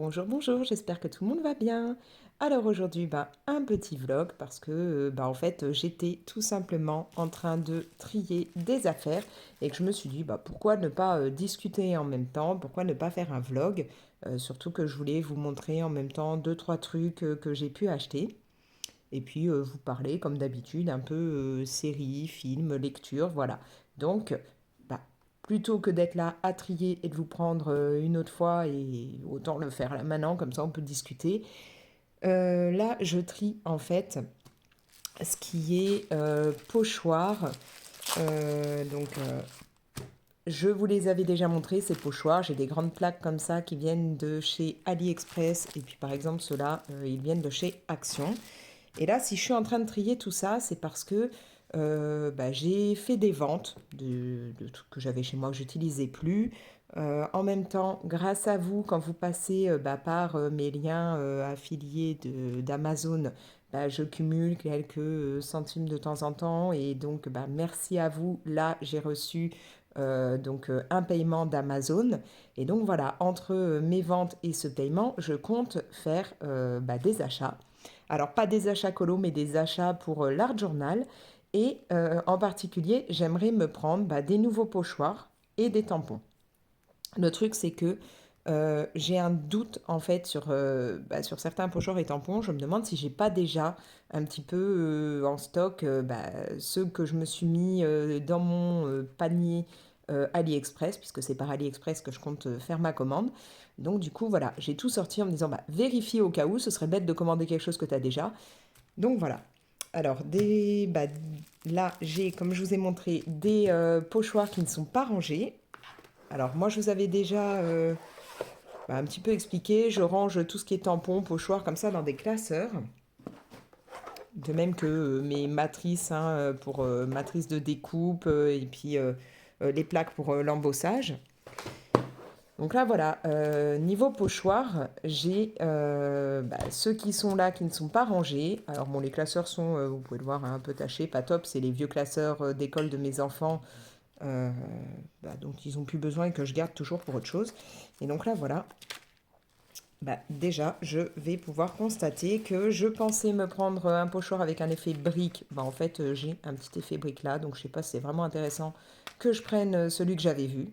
Bonjour, bonjour, j'espère que tout le monde va bien. Alors aujourd'hui, un petit vlog parce que en fait, j'étais tout simplement en train de trier des affaires et que je me suis dit pourquoi ne pas discuter en même temps, pourquoi ne pas faire un vlog, surtout que je voulais vous montrer en même temps deux, trois trucs que j'ai pu acheter et puis vous parler comme d'habitude un peu séries, films, lecture, voilà. Donc, bah, plutôt que d'être là à trier et de vous prendre une autre fois, et autant le faire là maintenant, comme ça on peut discuter. Là, je trie en fait ce qui est pochoir. Je vous les avais déjà montrés, ces pochoirs. J'ai des grandes plaques comme ça qui viennent de chez AliExpress. Et puis par exemple, ceux-là, ils viennent de chez Action. Et là, si je suis en train de trier tout ça, c'est parce que j'ai fait des ventes de trucs que j'avais chez moi que j'utilisais plus. En même temps, grâce à vous, quand vous passez par mes liens affiliés d'Amazon, je cumule quelques centimes de temps en temps. Et donc, merci à vous. Là, j'ai reçu un paiement d'Amazon. Et donc, voilà, entre mes ventes et ce paiement, je compte faire des achats. Alors, pas des achats colo, mais des achats pour l'Art Journal. Et en particulier, j'aimerais me prendre des nouveaux pochoirs et des tampons. Le truc, c'est que j'ai un doute en fait sur certains pochoirs et tampons. Je me demande si j'ai pas déjà un petit peu en stock ceux que je me suis mis dans mon panier AliExpress, puisque c'est par AliExpress que je compte faire ma commande. Donc du coup, voilà, j'ai tout sorti en me disant, vérifie au cas où, ce serait bête de commander quelque chose que tu as déjà. Donc voilà. Alors, là, j'ai, comme je vous ai montré, des pochoirs qui ne sont pas rangés. Alors, moi, je vous avais déjà un petit peu expliqué. Je range tout ce qui est tampons, pochoirs, comme ça, dans des classeurs. De même que mes matrices pour matrices de découpe et puis les plaques pour l'embossage. Donc là, voilà, niveau pochoir, j'ai ceux qui sont là, qui ne sont pas rangés. Alors bon, les classeurs sont, vous pouvez le voir, un peu tachés, pas top. C'est les vieux classeurs d'école de mes enfants, euh, dont ils n'ont plus besoin et que je garde toujours pour autre chose. Et donc là, voilà, déjà, je vais pouvoir constater que je pensais me prendre un pochoir avec un effet brique. En fait, j'ai un petit effet brique là, donc je sais pas si c'est vraiment intéressant que je prenne celui que j'avais vu.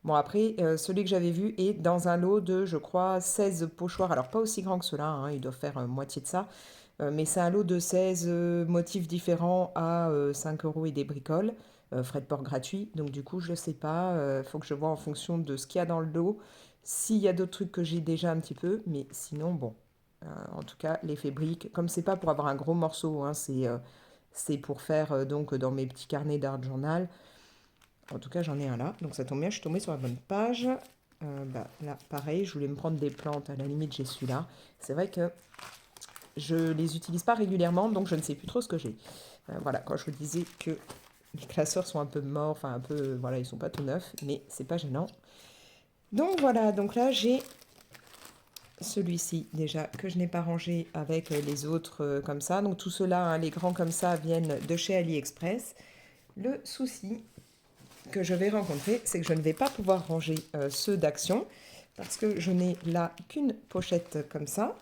Bon, après, celui que j'avais vu est dans un lot de, je crois, 16 pochoirs. Alors, pas aussi grand que cela, hein, il doit faire moitié de ça. Mais c'est un lot de 16 motifs différents à 5 euros et des bricoles. Frais de port gratuits. Donc, du coup, je ne sais pas. Il faut que je vois en fonction de ce qu'il y a dans le lot. S'il y a d'autres trucs que j'ai déjà un petit peu. Mais sinon, bon. En tout cas, l'effet brique, comme c'est pas pour avoir un gros morceau, hein, c'est pour faire donc dans mes petits carnets d'art journal. En tout cas, j'en ai un là. Donc ça tombe bien, je suis tombée sur la bonne page. Là, pareil, je voulais me prendre des plantes. À la limite, j'ai celui-là. C'est vrai que je les utilise pas régulièrement, donc je ne sais plus trop ce que j'ai. Voilà, quand je vous disais que les classeurs sont un peu morts, enfin un peu, voilà, ils sont pas tout neufs, mais c'est pas gênant. Donc voilà, donc là j'ai celui-ci déjà que je n'ai pas rangé avec les autres comme ça. Donc tout cela, hein, les grands comme ça, viennent de chez AliExpress. Le souci, que je vais rencontrer, c'est que je ne vais pas pouvoir ranger ceux d'Action parce que je n'ai là qu'une pochette comme ça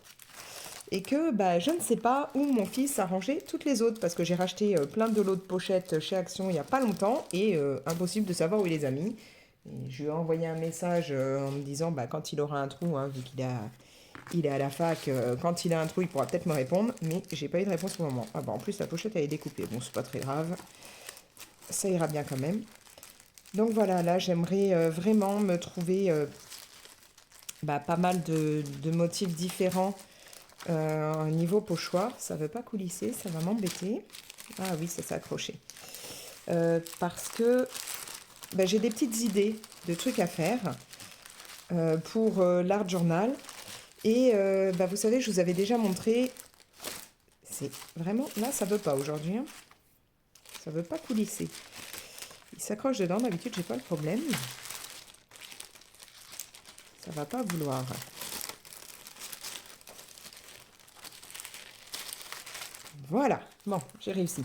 et que je ne sais pas où mon fils a rangé toutes les autres parce que j'ai racheté plein de lots de pochettes chez Action il n'y a pas longtemps et impossible de savoir où il les a mis. Et je lui ai envoyé un message en me disant quand il aura un trou, hein, vu il est à la fac, quand il a un trou, il pourra peut-être me répondre, mais j'ai pas eu de réponse pour le moment. Ah en plus la pochette elle est découpée, bon c'est pas très grave, ça ira bien quand même. Donc voilà, là j'aimerais vraiment me trouver pas mal de motifs différents au niveau pochoir. Ça ne veut pas coulisser, ça va m'embêter. Ah oui, ça s'est accroché. Parce que j'ai des petites idées de trucs à faire pour l'Art Journal. Et vous savez, je vous avais déjà montré. C'est vraiment. Là, ça ne veut pas aujourd'hui. Hein. Ça ne veut pas coulisser. Il s'accroche dedans. D'habitude, j'ai pas le problème. Ça va pas vouloir. Voilà, bon, j'ai réussi.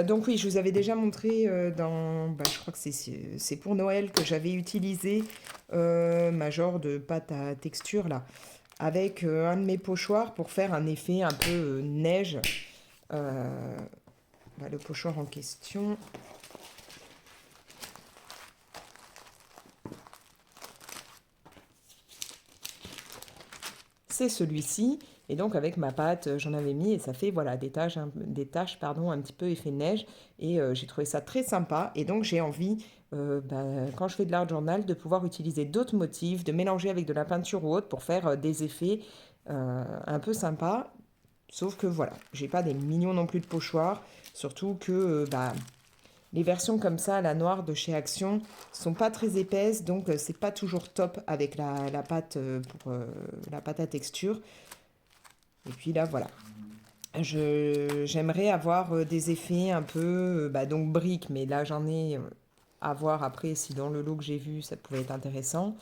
Donc oui, je vous avais déjà montré je crois que c'est pour Noël que j'avais utilisé ma genre de pâte à texture là. avec un de mes pochoirs pour faire un effet un peu neige. Le pochoir en question. C'est celui-ci. Et donc avec ma pâte, j'en avais mis et ça fait voilà, des taches, un petit peu effet neige. Et j'ai trouvé ça très sympa. Et donc j'ai envie, quand je fais de l'art journal, de pouvoir utiliser d'autres motifs, de mélanger avec de la peinture ou autre pour faire des effets un peu sympas. Sauf que voilà, j'ai pas des millions non plus de pochoirs. Surtout que les versions comme ça, la noire de chez Action, sont pas très épaisses. Donc c'est pas toujours top avec la pâte pour la pâte à texture. Et puis là, voilà. J'aimerais avoir des effets un peu, donc briques, mais là j'en ai à voir après si dans le lot que j'ai vu ça pouvait être intéressant.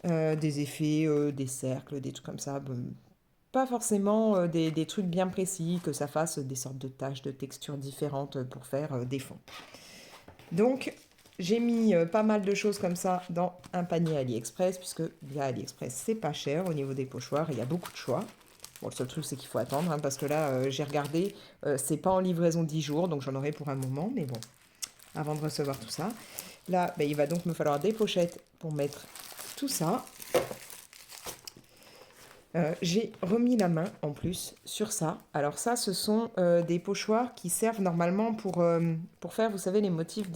Des effets, des cercles, des trucs comme ça. Bon, pas forcément des trucs bien précis, que ça fasse des sortes de taches, de textures différentes pour faire des fonds. Donc j'ai mis pas mal de choses comme ça dans un panier AliExpress, puisque via AliExpress c'est pas cher au niveau des pochoirs, il y a beaucoup de choix. Bon, le seul truc, c'est qu'il faut attendre, hein, parce que là, j'ai regardé, c'est pas en livraison 10 jours, donc j'en aurai pour un moment, mais bon, avant de recevoir tout ça. Là, il va donc me falloir des pochettes pour mettre tout ça. J'ai remis la main, en plus, sur ça. Alors ça, ce sont des pochoirs qui servent normalement pour faire, vous savez, les motifs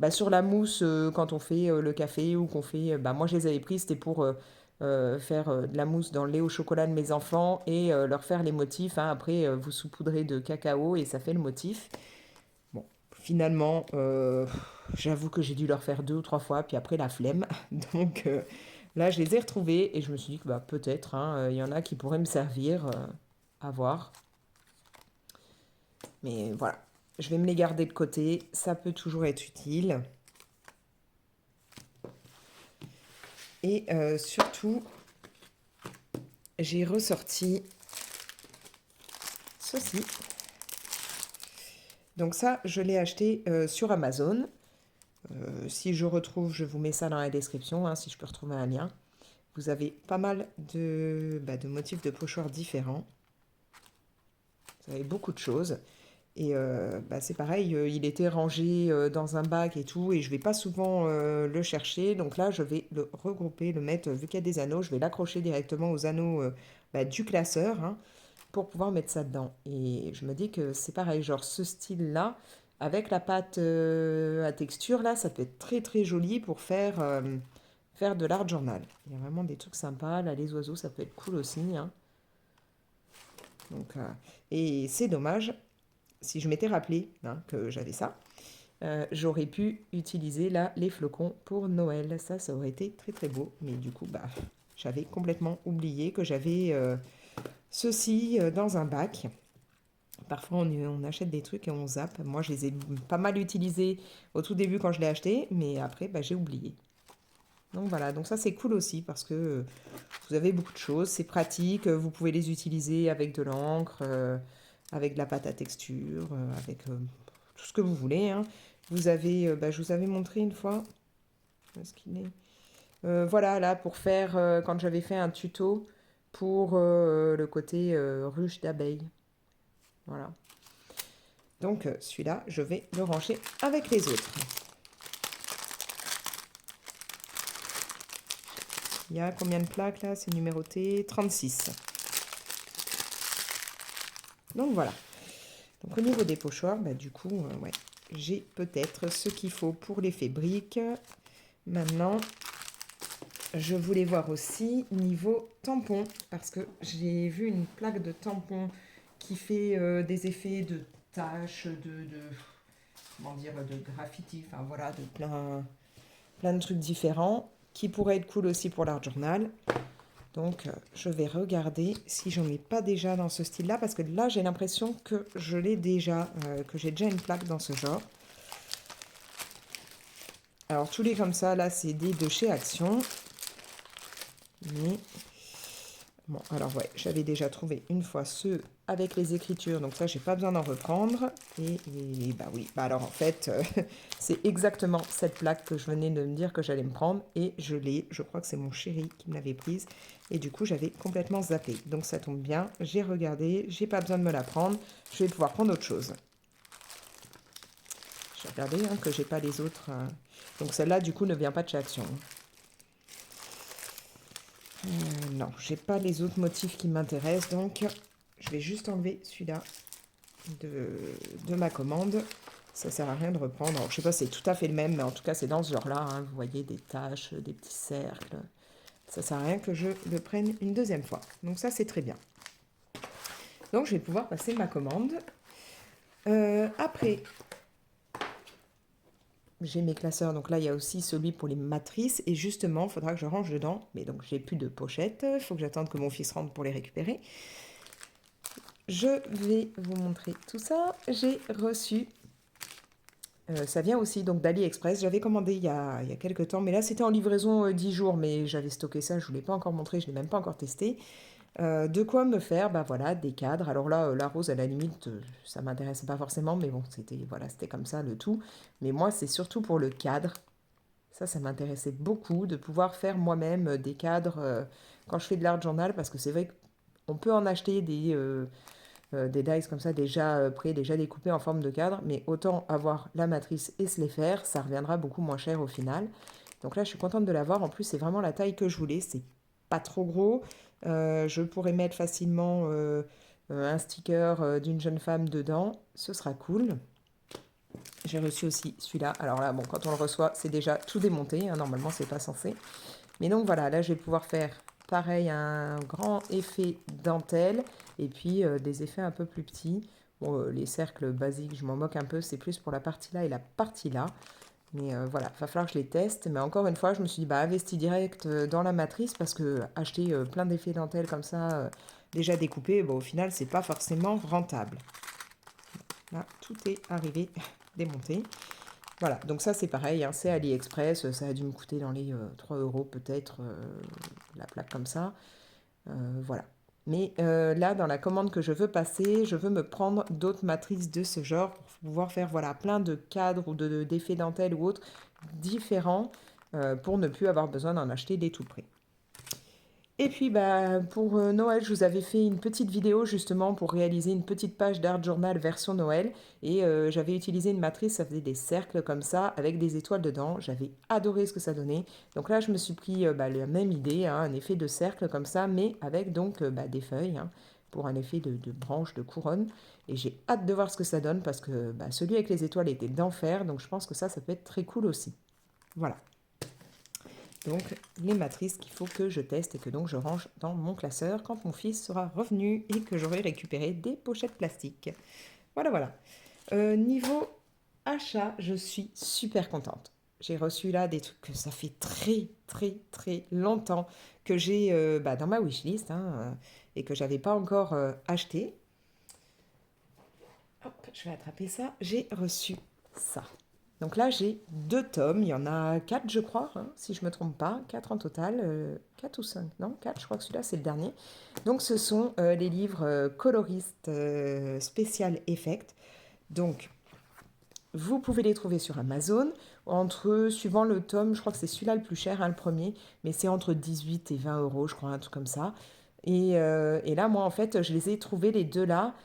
sur la mousse quand on fait le café ou qu'on fait... moi, je les avais pris, c'était pour faire de la mousse dans le lait au chocolat de mes enfants et leur faire les motifs, hein. Après, vous saupoudrez de cacao et ça fait le motif. Bon, finalement, j'avoue que j'ai dû leur faire 2 ou 3 fois, puis après la flemme. Donc là, je les ai retrouvés et je me suis dit que peut-être, hein, il y en a qui pourraient me servir à voir. Mais voilà, je vais me les garder de côté, ça peut toujours être utile. Et surtout, j'ai ressorti ceci. Donc ça, je l'ai acheté sur Amazon. Si je retrouve, je vous mets ça dans la description, hein, si je peux retrouver un lien. Vous avez pas mal de motifs de pochoirs différents. Vous avez beaucoup de choses. Et c'est pareil, il était rangé dans un bac et tout, et je vais pas souvent le chercher. Donc là, je vais le regrouper, le mettre, vu qu'il y a des anneaux, je vais l'accrocher directement aux anneaux du classeur, hein, pour pouvoir mettre ça dedans. Et je me dis que c'est pareil, genre ce style-là, avec la pâte à texture, là, ça peut être très très joli pour faire de l'art journal. Il y a vraiment des trucs sympas. Là, les oiseaux, ça peut être cool aussi, hein. Donc, et c'est dommage, si je m'étais rappelé, hein, que j'avais ça, j'aurais pu utiliser là les flocons pour Noël. Ça aurait été très très beau. Mais du coup, j'avais complètement oublié que j'avais ceci dans un bac. Parfois, on achète des trucs et on zappe. Moi, je les ai pas mal utilisés au tout début quand je l'ai acheté, mais après, j'ai oublié. Donc voilà, donc ça c'est cool aussi parce que vous avez beaucoup de choses, c'est pratique, vous pouvez les utiliser avec de l'encre, avec de la pâte à texture, avec tout ce que vous voulez, hein. Vous avez, je vous avais montré une fois, où est-ce qu'il est? Voilà, là pour faire, quand j'avais fait un tuto pour le côté ruche d'abeilles. Voilà. Donc celui-là, je vais le ranger avec les autres. Il y a combien de plaques là? C'est numéroté 36. Donc voilà. Donc au niveau des pochoirs, du coup, ouais, j'ai peut-être ce qu'il faut pour l'effet brique. Maintenant, je voulais voir aussi niveau tampon, parce que j'ai vu une plaque de tampon qui fait des effets de taches, comment dire, de graffiti, enfin voilà, de plein de trucs différents, qui pourraient être cool aussi pour l'art journal. Donc, je vais regarder si j'en ai pas déjà dans ce style-là, parce que là, j'ai l'impression que je l'ai déjà, que j'ai déjà une plaque dans ce genre. Alors, tous les comme ça, là, c'est des de chez Action. Mais Bon, alors ouais, j'avais déjà trouvé une fois ceux avec les écritures, donc ça, j'ai pas besoin d'en reprendre. Bah oui, bah alors en fait, c'est exactement cette plaque que je venais de me dire que j'allais me prendre, et je l'ai. Je crois que c'est mon chéri qui me l'avait prise, et du coup, j'avais complètement zappé. Donc ça tombe bien, j'ai regardé, j'ai pas besoin de me la prendre, je vais pouvoir prendre autre chose. J'ai regardé hein, que j'ai pas les autres. Donc celle-là, du coup, ne vient pas de chez Action. Non, j'ai pas les autres motifs qui m'intéressent, donc je vais juste enlever celui-là de ma commande. Ça sert à rien de reprendre. Alors, je sais pas, c'est tout à fait le même, mais en tout cas, c'est dans ce genre-là. Hein. Vous voyez des taches, des petits cercles. Ça sert à rien que je le prenne une deuxième fois. Donc ça, c'est très bien. Donc, je vais pouvoir passer ma commande. Après, j'ai mes classeurs. Donc là, il y a aussi celui pour les matrices. Et justement, il faudra que je range dedans. Mais donc, j'ai plus de pochettes. Il faut que j'attende que mon fils rentre pour les récupérer. Je vais vous montrer tout ça. J'ai reçu, ça vient aussi donc d'AliExpress. J'avais commandé il y a quelques temps, mais là c'était en livraison 10 jours, mais j'avais stocké ça, je ne vous l'ai pas encore montré, je ne l'ai même pas encore testé. De quoi me faire, bah voilà, des cadres. Alors là, la rose, à la limite, ça m'intéressait pas forcément, mais bon, c'était voilà, c'était comme ça le tout. Mais moi, c'est surtout pour le cadre. Ça m'intéressait beaucoup de pouvoir faire moi-même des cadres quand je fais de l'art journal, parce que c'est vrai qu'on peut en acheter des dies comme ça déjà prêts, déjà découpés en forme de cadre, mais autant avoir la matrice et se les faire, ça reviendra beaucoup moins cher au final. Donc là, je suis contente de l'avoir. En plus, c'est vraiment la taille que je voulais. C'est pas trop gros. Je pourrais mettre facilement un sticker d'une jeune femme dedans. Ce sera cool. J'ai reçu aussi celui-là. Alors là, bon, quand on le reçoit, c'est déjà tout démonté. Hein. Normalement, c'est pas censé. Mais donc voilà, là, je vais pouvoir faire pareil un grand effet dentelle et puis des effets un peu plus petits. Bon, les cercles basiques, je m'en moque un peu, c'est plus pour la partie là et la partie là. Mais voilà, il va falloir que je les teste. Mais encore une fois, je me suis dit, bah, investi direct dans la matrice parce que acheter plein d'effets dentelle comme ça, déjà découpés, bon, au final, c'est pas forcément rentable. Là, tout est arrivé, démonté. Voilà, donc ça c'est pareil, hein, c'est AliExpress, ça a dû me coûter dans les 3 euros peut-être, la plaque comme ça. Voilà. Mais là, dans la commande que je veux passer, je veux me prendre d'autres matrices de ce genre pour pouvoir faire voilà, plein de cadres ou d'effets dentelle ou autres différents pour ne plus avoir besoin d'en acheter des tout prêts. Et puis bah, pour Noël, je vous avais fait une petite vidéo justement pour réaliser une petite page d'art journal version Noël. Et j'avais utilisé une matrice, ça faisait des cercles comme ça, avec des étoiles dedans. J'avais adoré ce que ça donnait. Donc là, je me suis pris bah, la même idée, hein, un effet de cercle comme ça, mais avec donc bah, des feuilles, hein, pour un effet de branche, de couronne. Et j'ai hâte de voir ce que ça donne parce que bah, celui avec les étoiles était d'enfer. Donc je pense que ça peut être très cool aussi. Voilà. Donc les matrices qu'il faut que je teste et que donc je range dans mon classeur quand mon fils sera revenu et que j'aurai récupéré des pochettes plastiques. Voilà, voilà. Niveau achat, je suis super contente. J'ai reçu là des trucs que ça fait très très très longtemps que j'ai bah, dans ma wishlist hein, et que j'avais pas encore acheté. Hop, je vais attraper ça. J'ai reçu ça. Donc là, j'ai 2 tomes. Il y en a 4, je crois, hein, si je ne me trompe pas. 4 en total. 4 ou 5. Non, 4, je crois que celui-là, c'est le dernier. Donc ce sont les livres coloristes Special Effect. Donc, vous pouvez les trouver sur Amazon. Suivant le tome, je crois que c'est celui-là le plus cher, hein, le premier. Mais c'est entre 18 et 20 euros, je crois, un truc comme ça. Et là, moi, en fait, je les ai trouvés, les deux là,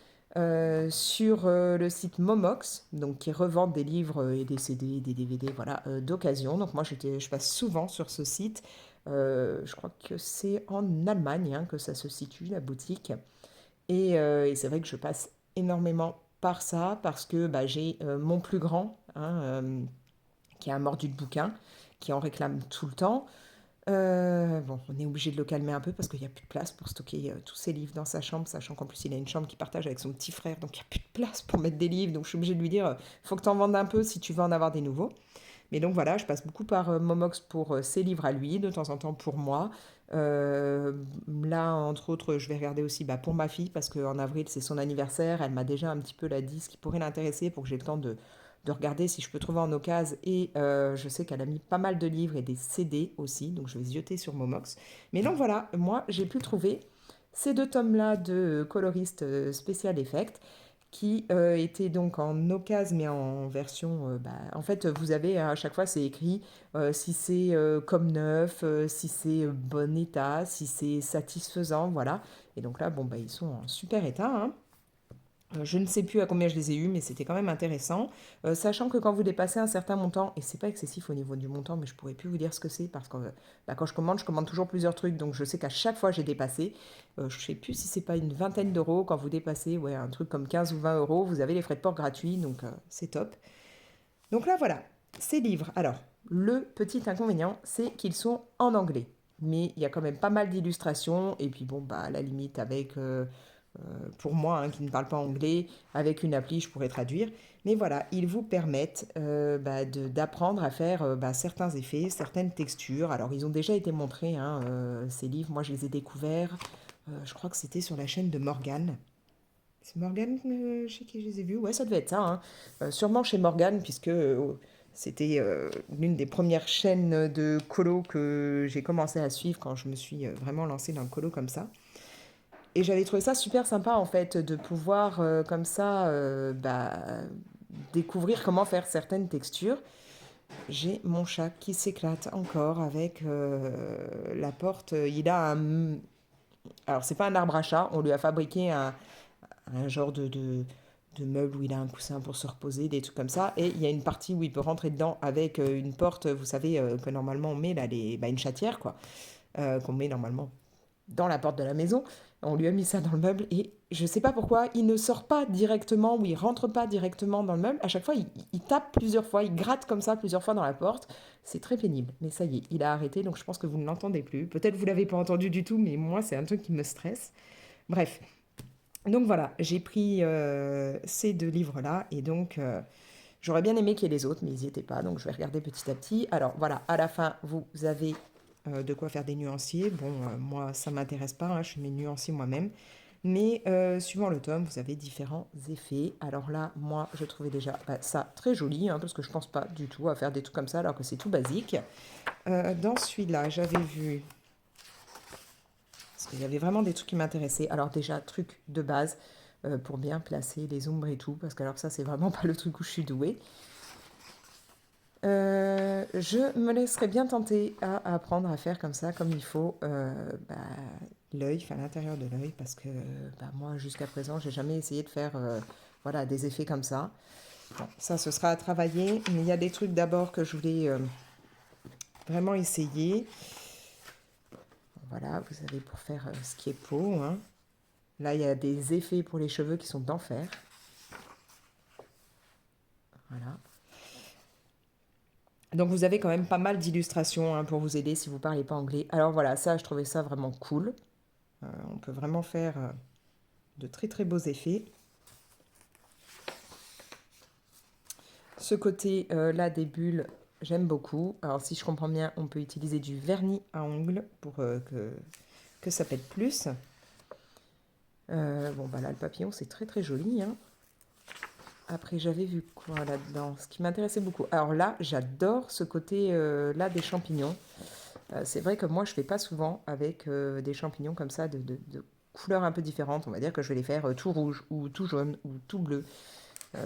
sur le site Momox, donc qui revendent des livres et des CD, des DVD, voilà, d'occasion. Donc moi, je passe souvent sur ce site. Je crois que c'est en Allemagne hein, que ça se situe, la boutique. Et c'est vrai que je passe énormément par ça parce que bah, j'ai mon plus grand hein, qui a un mordu de bouquin, qui en réclame tout le temps. Bon, on est obligé de le calmer un peu parce qu'il n'y a plus de place pour stocker tous ses livres dans sa chambre, sachant qu'en plus il a une chambre qu'il partage avec son petit frère, donc il n'y a plus de place pour mettre des livres. Donc je suis obligée de lui dire, faut que tu en vendes un peu si tu veux en avoir des nouveaux. Mais donc voilà, je passe beaucoup par Momox pour ses livres à lui, de temps en temps pour moi. Là, entre autres, je vais regarder aussi bah, pour ma fille, parce qu'en avril, c'est son anniversaire. Elle m'a déjà un petit peu la dit ce qui pourrait l'intéresser pour que j'ai le temps de regarder si je peux trouver en occasion. Et je sais qu'elle a mis pas mal de livres et des CD aussi, donc je vais zioter sur Momox. Mais donc voilà, moi, j'ai pu trouver ces deux tomes-là de coloristes Special Effect qui étaient donc en occasion mais en version... en fait, vous avez à chaque fois, c'est écrit si c'est comme neuf, si c'est bon état, si c'est satisfaisant, voilà. Et donc là, bon, bah, ils sont en super état, hein. Je ne sais plus à combien je les ai eus, mais c'était quand même intéressant. Sachant que quand vous dépassez un certain montant, et c'est pas excessif au niveau du montant, mais je pourrais plus vous dire ce que c'est, parce que bah, quand je commande toujours plusieurs trucs, donc je sais qu'à chaque fois j'ai dépassé. Je sais plus si c'est pas une vingtaine d'euros. Quand vous dépassez ouais, un truc comme 15 ou 20 euros, vous avez les frais de port gratuits, donc c'est top. Donc là voilà, ces livres. Alors, le petit inconvénient, c'est qu'ils sont en anglais. Mais il y a quand même pas mal d'illustrations, et puis bon, bah à la limite avec pour moi, hein, qui ne parle pas anglais, avec une appli, je pourrais traduire. Mais voilà, ils vous permettent d'apprendre à faire certains effets, certaines textures. Alors, ils ont déjà été montrés, hein, ces livres. Moi, je les ai découverts, je crois que c'était sur la chaîne de Morgane. C'est Morgane chez qui je les ai vus? Ouais, ça devait être ça, hein. Sûrement chez Morgane, puisque c'était l'une des premières chaînes de colo que j'ai commencé à suivre quand je me suis vraiment lancée dans le colo comme ça. Et j'avais trouvé ça super sympa en fait de pouvoir comme ça découvrir comment faire certaines textures. J'ai mon chat qui s'éclate encore avec la porte. Il a un... Alors c'est pas un arbre à chat, on lui a fabriqué un genre de meuble où il a un coussin pour se reposer, des trucs comme ça. Et il y a une partie où il peut rentrer dedans avec une porte, vous savez, que normalement on met là, une chatière quoi, qu'on met normalement dans la porte de la maison. On lui a mis ça dans le meuble et je sais pas pourquoi, il ne sort pas directement ou il rentre pas directement dans le meuble. À chaque fois, il tape plusieurs fois, il gratte comme ça plusieurs fois dans la porte. C'est très pénible. Mais ça y est, il a arrêté, donc je pense que vous ne l'entendez plus. Peut-être vous l'avez pas entendu du tout, mais moi, c'est un truc qui me stresse. Bref. Donc voilà, j'ai pris ces deux livres-là et donc j'aurais bien aimé qu'il y ait les autres, mais ils n'y étaient pas, donc je vais regarder petit à petit. Alors voilà, à la fin, vous avez de quoi faire des nuanciers. Bon, moi, ça ne m'intéresse pas, hein, je fais mes nuanciers moi-même. Mais suivant le tome, vous avez différents effets. Alors là, moi, je trouvais déjà ça très joli, hein, parce que je pense pas du tout à faire des trucs comme ça, alors que c'est tout basique. Dans celui-là, j'avais vu... Parce qu'il y avait vraiment des trucs qui m'intéressaient. Alors déjà, truc de base, pour bien placer les ombres et tout, parce que alors ça, c'est vraiment pas le truc où je suis douée. Je me laisserais bien tenter à apprendre à faire comme ça, comme il faut, l'œil, enfin l'intérieur de l'œil, parce que moi, jusqu'à présent, j'ai jamais essayé de faire voilà, des effets comme ça. Bon, ça, ce sera à travailler, mais il y a des trucs d'abord que je voulais vraiment essayer. Voilà, vous avez pour faire ce qui est peau, hein. Là, il y a des effets pour les cheveux qui sont d'enfer. Voilà. Donc vous avez quand même pas mal d'illustrations hein, pour vous aider si vous ne parlez pas anglais. Alors voilà, ça, je trouvais ça vraiment cool. On peut vraiment faire de très très beaux effets. Ce côté là des bulles, j'aime beaucoup. Alors si je comprends bien, on peut utiliser du vernis à ongles pour que ça pète plus. Bon bah là le papillon c'est très très joli, hein. Après j'avais vu quoi là-dedans, ce qui m'intéressait beaucoup. Alors là j'adore ce côté là des champignons. C'est vrai que moi je fais pas souvent avec des champignons comme ça de couleurs un peu différentes. On va dire que je vais les faire tout rouge ou tout jaune ou tout bleu.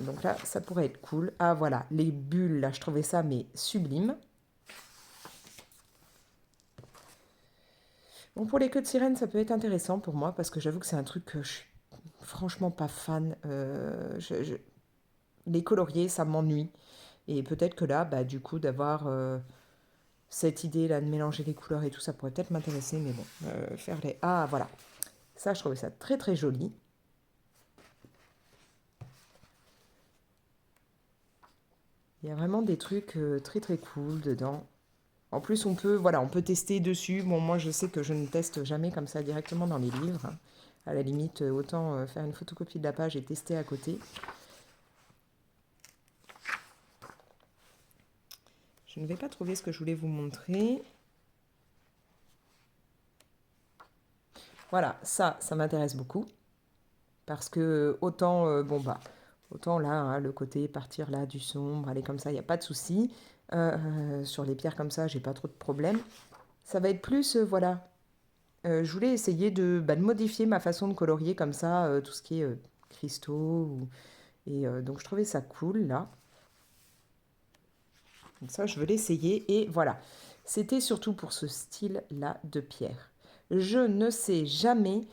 Donc là, ça pourrait être cool. Ah voilà, les bulles, là, je trouvais ça mais sublime. Bon, pour les queues de sirène, ça peut être intéressant pour moi parce que j'avoue que c'est un truc que je suis franchement pas fan. Les colorier, ça m'ennuie. Et peut-être que là, bah, du coup, d'avoir cette idée là de mélanger les couleurs et tout, ça pourrait peut-être m'intéresser. Mais bon, faire les... Ah voilà, ça, je trouvais ça très très joli. Il y a vraiment des trucs très très cool dedans. En plus, voilà, on peut tester dessus. Bon, moi, je sais que je ne teste jamais comme ça directement dans les livres. À la limite, autant faire une photocopie de la page et tester à côté. Je ne vais pas trouver ce que je voulais vous montrer. Voilà, ça m'intéresse beaucoup. Parce que autant, autant là, hein, le côté partir là du sombre, aller comme ça, il n'y a pas de souci. Sur les pierres comme ça, j'ai pas trop de problèmes. Ça va être plus, voilà, je voulais essayer de modifier ma façon de colorier comme ça, tout ce qui est cristaux. Donc je trouvais ça cool là. Donc ça, je veux l'essayer. Et voilà, c'était surtout pour ce style-là de pierre. Je ne sais jamais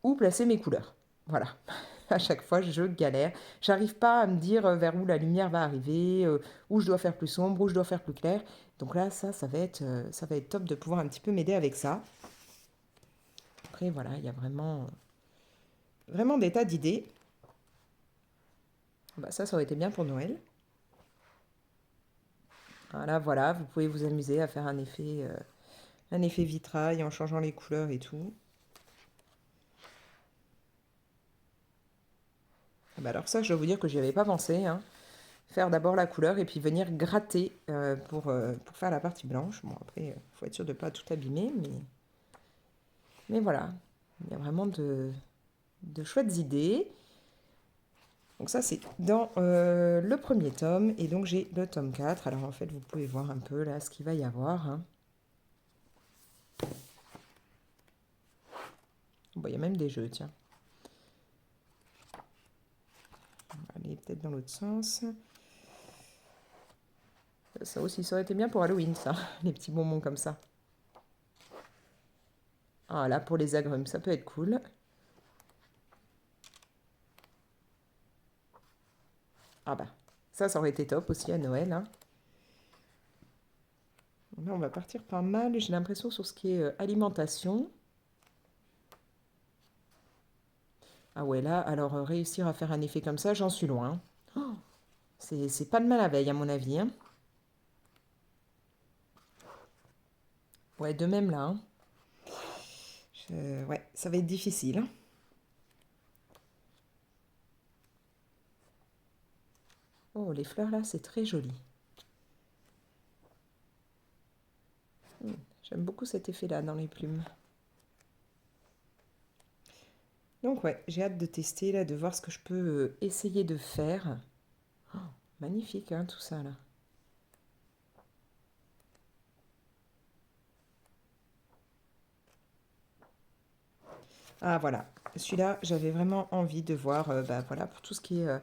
où placer mes couleurs. Voilà. À chaque fois, je galère. J'arrive pas à me dire vers où la lumière va arriver, où je dois faire plus sombre, où je dois faire plus clair. Donc là, ça va être top de pouvoir un petit peu m'aider avec ça. Après, voilà, il y a vraiment des tas d'idées. Bah, ça aurait été bien pour Noël. Voilà, vous pouvez vous amuser à faire un effet vitrail en changeant les couleurs et tout. Ah bah alors ça, je dois vous dire que j'y avais pas pensé, hein. Faire d'abord la couleur et puis venir gratter pour faire la partie blanche. Bon, après, il faut être sûr de ne pas tout abîmer, mais voilà. Il y a vraiment de chouettes idées. Donc ça, c'est dans le premier tome. Et donc, j'ai le tome 4. Alors, en fait, vous pouvez voir un peu là ce qu'il va y avoir, hein. Bon, il y a même des jeux, tiens. On va aller peut-être dans l'autre sens. Ça aussi, ça aurait été bien pour Halloween, ça. Les petits bonbons comme ça. Ah, là, pour les agrumes, ça peut être cool. Ah bah, ça aurait été top aussi à Noël, hein. Là, on va partir pas mal, j'ai l'impression, sur ce qui est alimentation. Ah ouais, là, alors réussir à faire un effet comme ça, j'en suis loin. Oh, c'est pas de mal à veille, à mon avis, hein. Ouais, de même là, hein. Ouais, ça va être difficile, hein. Oh, les fleurs là, c'est très joli. J'aime beaucoup cet effet-là dans les plumes. Donc ouais, j'ai hâte de tester là, de voir ce que je peux essayer de faire. Oh, magnifique, hein, tout ça là. Ah voilà, celui-là, j'avais vraiment envie de voir, bah voilà, pour tout ce qui est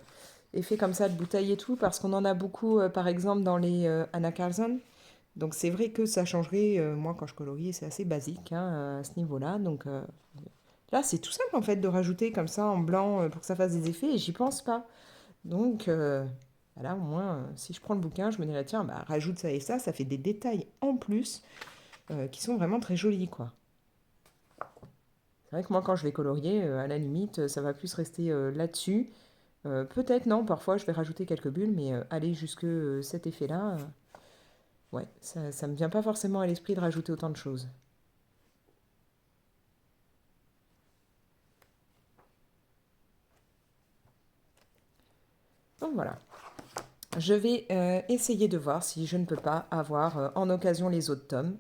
effet comme ça de bouteille et tout, parce qu'on en a beaucoup, par exemple, dans les Anna Carlson. Donc c'est vrai que ça changerait, moi quand je colorie, c'est assez basique, hein, à ce niveau-là. Donc là, c'est tout simple en fait de rajouter comme ça en blanc pour que ça fasse des effets, et j'y pense pas. Donc voilà, au moins, si je prends le bouquin, je me dirais, tiens, bah, rajoute ça et ça fait des détails en plus qui sont vraiment très jolis, quoi. C'est vrai que moi, quand je vais colorier, à la limite, ça va plus rester là-dessus. Peut-être non, parfois je vais rajouter quelques bulles, mais aller jusque cet effet-là, ouais, ça me vient pas forcément à l'esprit de rajouter autant de choses. Donc voilà. Je vais essayer de voir si je ne peux pas avoir en occasion les autres tomes,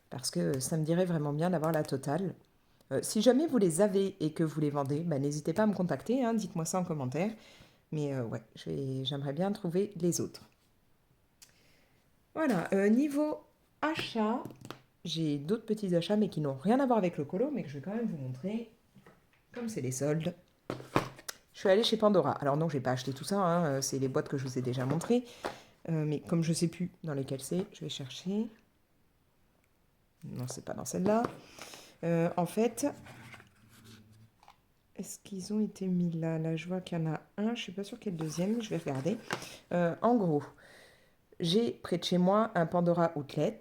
parce que ça me dirait vraiment bien d'avoir la totale. Si jamais vous les avez et que vous les vendez, bah, n'hésitez pas à me contacter, hein, dites-moi ça en commentaire. Mais ouais, j'aimerais bien trouver les autres. Voilà, niveau achat, j'ai d'autres petits achats, mais qui n'ont rien à voir avec le colo, mais que je vais quand même vous montrer, comme c'est les soldes. Je suis allée chez Pandora. Alors non, je n'ai pas acheté tout ça, hein, c'est les boîtes que je vous ai déjà montrées. Mais comme je ne sais plus dans lesquelles c'est, je vais chercher. Non, c'est pas dans celle-là. En fait, est-ce qu'ils ont été mis là? Là, je vois qu'il y en a un. Je ne suis pas sûre qu'il y ait le deuxième. Je vais regarder. En gros, j'ai près de chez moi un Pandora Outlet.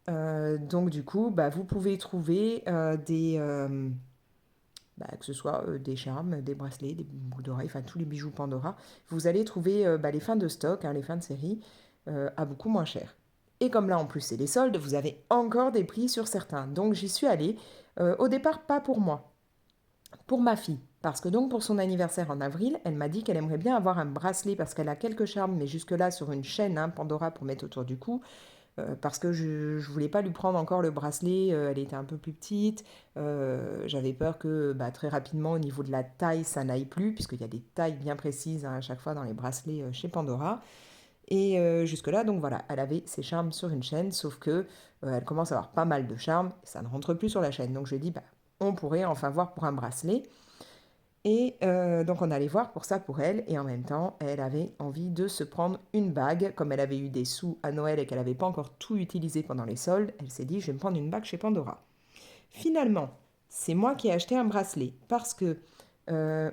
Donc du coup, bah, vous pouvez trouver que ce soit des charmes, des bracelets, des boucles d'oreilles, enfin tous les bijoux Pandora. Vous allez trouver les fins de stock, hein, les fins de série, à beaucoup moins cher. Et comme là en plus c'est les soldes, vous avez encore des prix sur certains. Donc j'y suis allée. Au départ, pas pour moi, pour ma fille. Parce que donc pour son anniversaire en avril, elle m'a dit qu'elle aimerait bien avoir un bracelet parce qu'elle a quelques charmes, mais jusque-là sur une chaîne, hein, Pandora pour mettre autour du cou. Parce que je ne voulais pas lui prendre encore le bracelet, elle était un peu plus petite. J'avais peur que bah, très rapidement au niveau de la taille ça n'aille plus, puisqu'il y a des tailles bien précises, hein, à chaque fois dans les bracelets chez Pandora. Et jusque-là, donc voilà, elle avait ses charmes sur une chaîne, sauf que elle commence à avoir pas mal de charmes, ça ne rentre plus sur la chaîne. Donc je lui ai dit, bah, on pourrait enfin voir pour un bracelet. Et donc on allait voir pour ça pour elle, et en même temps, elle avait envie de se prendre une bague. Comme elle avait eu des sous à Noël et qu'elle n'avait pas encore tout utilisé pendant les soldes, elle s'est dit, je vais me prendre une bague chez Pandora. Finalement, c'est moi qui ai acheté un bracelet, parce que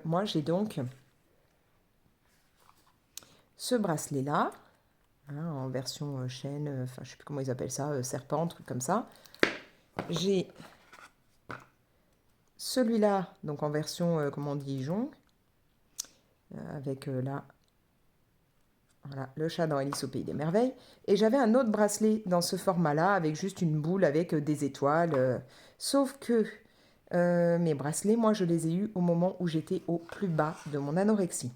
moi j'ai donc ce bracelet-là, hein, en version chaîne, enfin je sais plus comment ils appellent ça, serpent, truc comme ça. J'ai celui-là, donc en version, comment on dit, jonc, avec là, voilà, le chat dans Alice au Pays des Merveilles. Et j'avais un autre bracelet dans ce format-là, avec juste une boule avec des étoiles. Sauf que mes bracelets, moi, je les ai eus au moment où j'étais au plus bas de mon anorexie.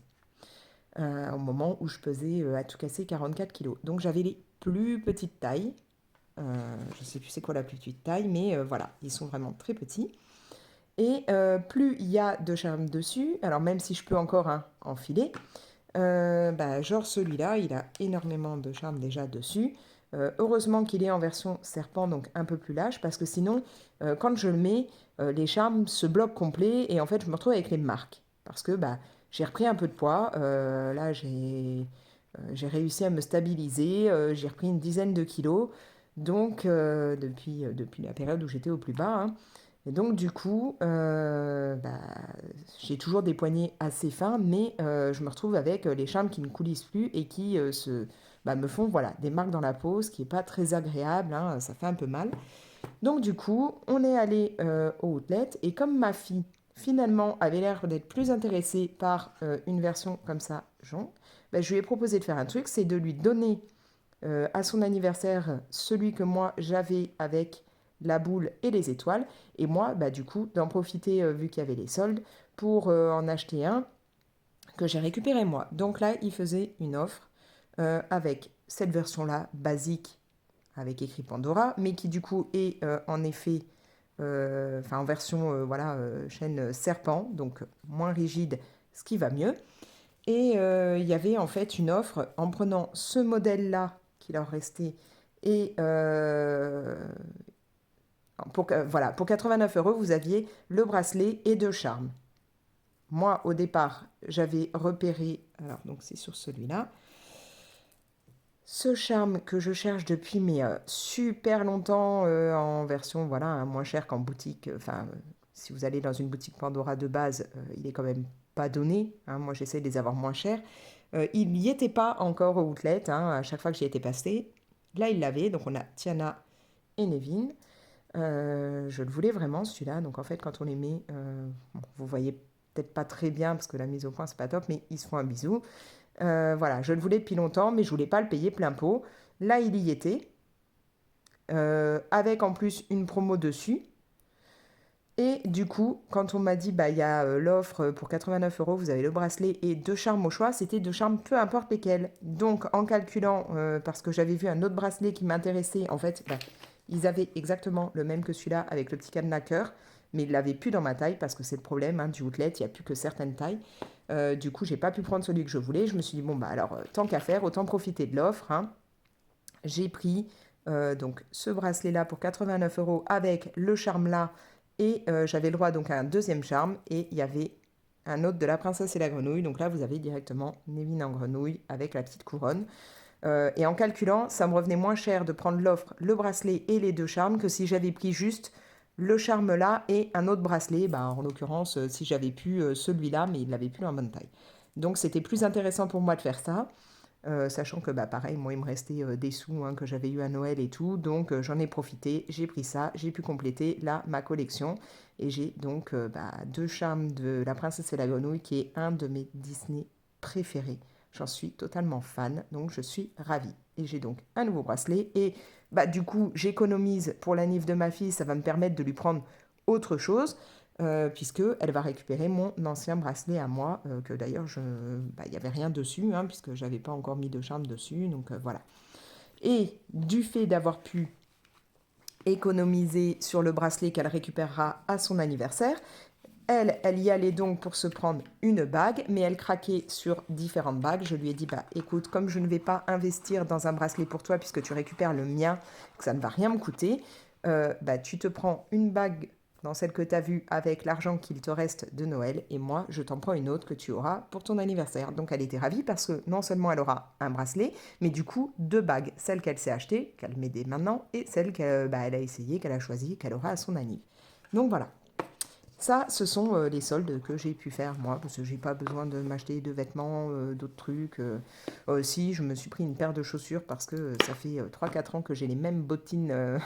Au moment où je pesais à tout casser 44 kilos. Donc j'avais les plus petites tailles. Je ne sais plus c'est quoi la plus petite taille, mais voilà, ils sont vraiment très petits. Et plus il y a de charme dessus, alors même si je peux encore enfiler, bah, genre celui-là, il a énormément de charme déjà dessus. Heureusement qu'il est en version serpent, donc un peu plus lâche, parce que sinon, quand je le mets, les charmes se bloquent complet et en fait, je me retrouve avec les marques. Parce que bah, j'ai repris un peu de poids, là j'ai réussi à me stabiliser, j'ai repris une dizaine de kilos, donc depuis la période où j'étais au plus bas, hein. Et donc du coup, bah, j'ai toujours des poignets assez fins, mais je me retrouve avec les charmes qui ne coulissent plus et qui bah, me font voilà, des marques dans la peau, ce qui n'est pas très agréable, hein, ça fait un peu mal. Donc du coup, on est allé au outlet et comme ma fille finalement avait l'air d'être plus intéressée par une version comme ça, jaune, bah, je lui ai proposé de faire un truc, c'est de lui donner à son anniversaire celui que moi j'avais avec la boule et les étoiles. Et moi, bah, du coup, d'en profiter, vu qu'il y avait les soldes, pour en acheter un que j'ai récupéré moi. Donc là, il faisait une offre avec cette version-là, basique, avec écrit Pandora, mais qui du coup est en effet, enfin en version voilà, chaîne serpent, donc moins rigide, ce qui va mieux. Et il y avait en fait une offre en prenant ce modèle-là qui leur restait et voilà, pour 89 euros, vous aviez le bracelet et deux charmes. Moi, au départ, j'avais repéré, alors donc c'est sur celui-là, ce charme que je cherche depuis mais super longtemps en version voilà moins cher qu'en boutique. Enfin, si vous allez dans une boutique Pandora de base, il est quand même pas donné, hein. Moi, j'essaie de les avoir moins chers. Il n'y était pas encore au outlet, hein, à chaque fois que j'y étais passée. Là, il l'avait, donc on a Tiana et Nevin. Je le voulais vraiment celui-là, donc en fait quand on les met, bon, vous voyez peut-être pas très bien parce que la mise au point c'est pas top, mais ils se font un bisou. Voilà, je le voulais depuis longtemps, mais je voulais pas le payer plein pot. Là, il y était, avec en plus une promo dessus. Et du coup, quand on m'a dit, bah, il y a l'offre pour 89 euros, vous avez le bracelet et deux charmes au choix, c'était deux charmes, peu importe lesquels. Donc, en calculant, parce que j'avais vu un autre bracelet qui m'intéressait, en fait, bah, ils avaient exactement le même que celui-là avec le petit cadenas cœur, mais ils ne l'avaient plus dans ma taille parce que c'est le problème hein, du outlet, il n'y a plus que certaines tailles. Du coup, j'ai pas pu prendre celui que je voulais. Je me suis dit, bon, bah alors, tant qu'à faire, autant profiter de l'offre, hein. J'ai pris donc ce bracelet-là pour 89 euros avec le charme là et j'avais le droit donc à un deuxième charme et il y avait un autre de la princesse et la grenouille. Donc là, vous avez directement Nevin en grenouille avec la petite couronne. Et en calculant, ça me revenait moins cher de prendre l'offre, le bracelet et les deux charmes que si j'avais pris juste le charme là et un autre bracelet. Bah, en l'occurrence, si j'avais pu celui-là, mais il l'avait plus en bonne taille. Donc c'était plus intéressant pour moi de faire ça. Sachant que bah, pareil, moi il me restait des sous hein, que j'avais eu à Noël et tout, donc j'en ai profité, j'ai pris ça, j'ai pu compléter là ma collection et j'ai donc bah, deux charmes de La Princesse et la Grenouille qui est un de mes Disney préférés. J'en suis totalement fan, donc je suis ravie. Et j'ai donc un nouveau bracelet et bah, du coup j'économise pour la nif de ma fille, ça va me permettre de lui prendre autre chose puisqu'elle va récupérer mon ancien bracelet à moi, que d'ailleurs, bah, il n'y avait rien dessus, hein, puisque je n'avais pas encore mis de charme dessus, donc voilà. Et du fait d'avoir pu économiser sur le bracelet qu'elle récupérera à son anniversaire, Elle y allait donc pour se prendre une bague, mais elle craquait sur différentes bagues. Je lui ai dit, bah écoute, comme je ne vais pas investir dans un bracelet pour toi puisque tu récupères le mien, que ça ne va rien me coûter, bah tu te prends une bague dans celle que tu as vue avec l'argent qu'il te reste de Noël, et moi, je t'en prends une autre que tu auras pour ton anniversaire. Donc elle était ravie parce que non seulement elle aura un bracelet, mais du coup deux bagues, celle qu'elle s'est achetée, qu'elle met dès maintenant, et celle qu'elle a essayée, qu'elle a choisie, qu'elle aura à son anniv. Donc voilà. Ça, ce sont les soldes que j'ai pu faire moi, parce que j'ai pas besoin de m'acheter de vêtements, d'autres trucs. Si, je me suis pris une paire de chaussures parce que ça fait 3-4 ans que j'ai les mêmes bottines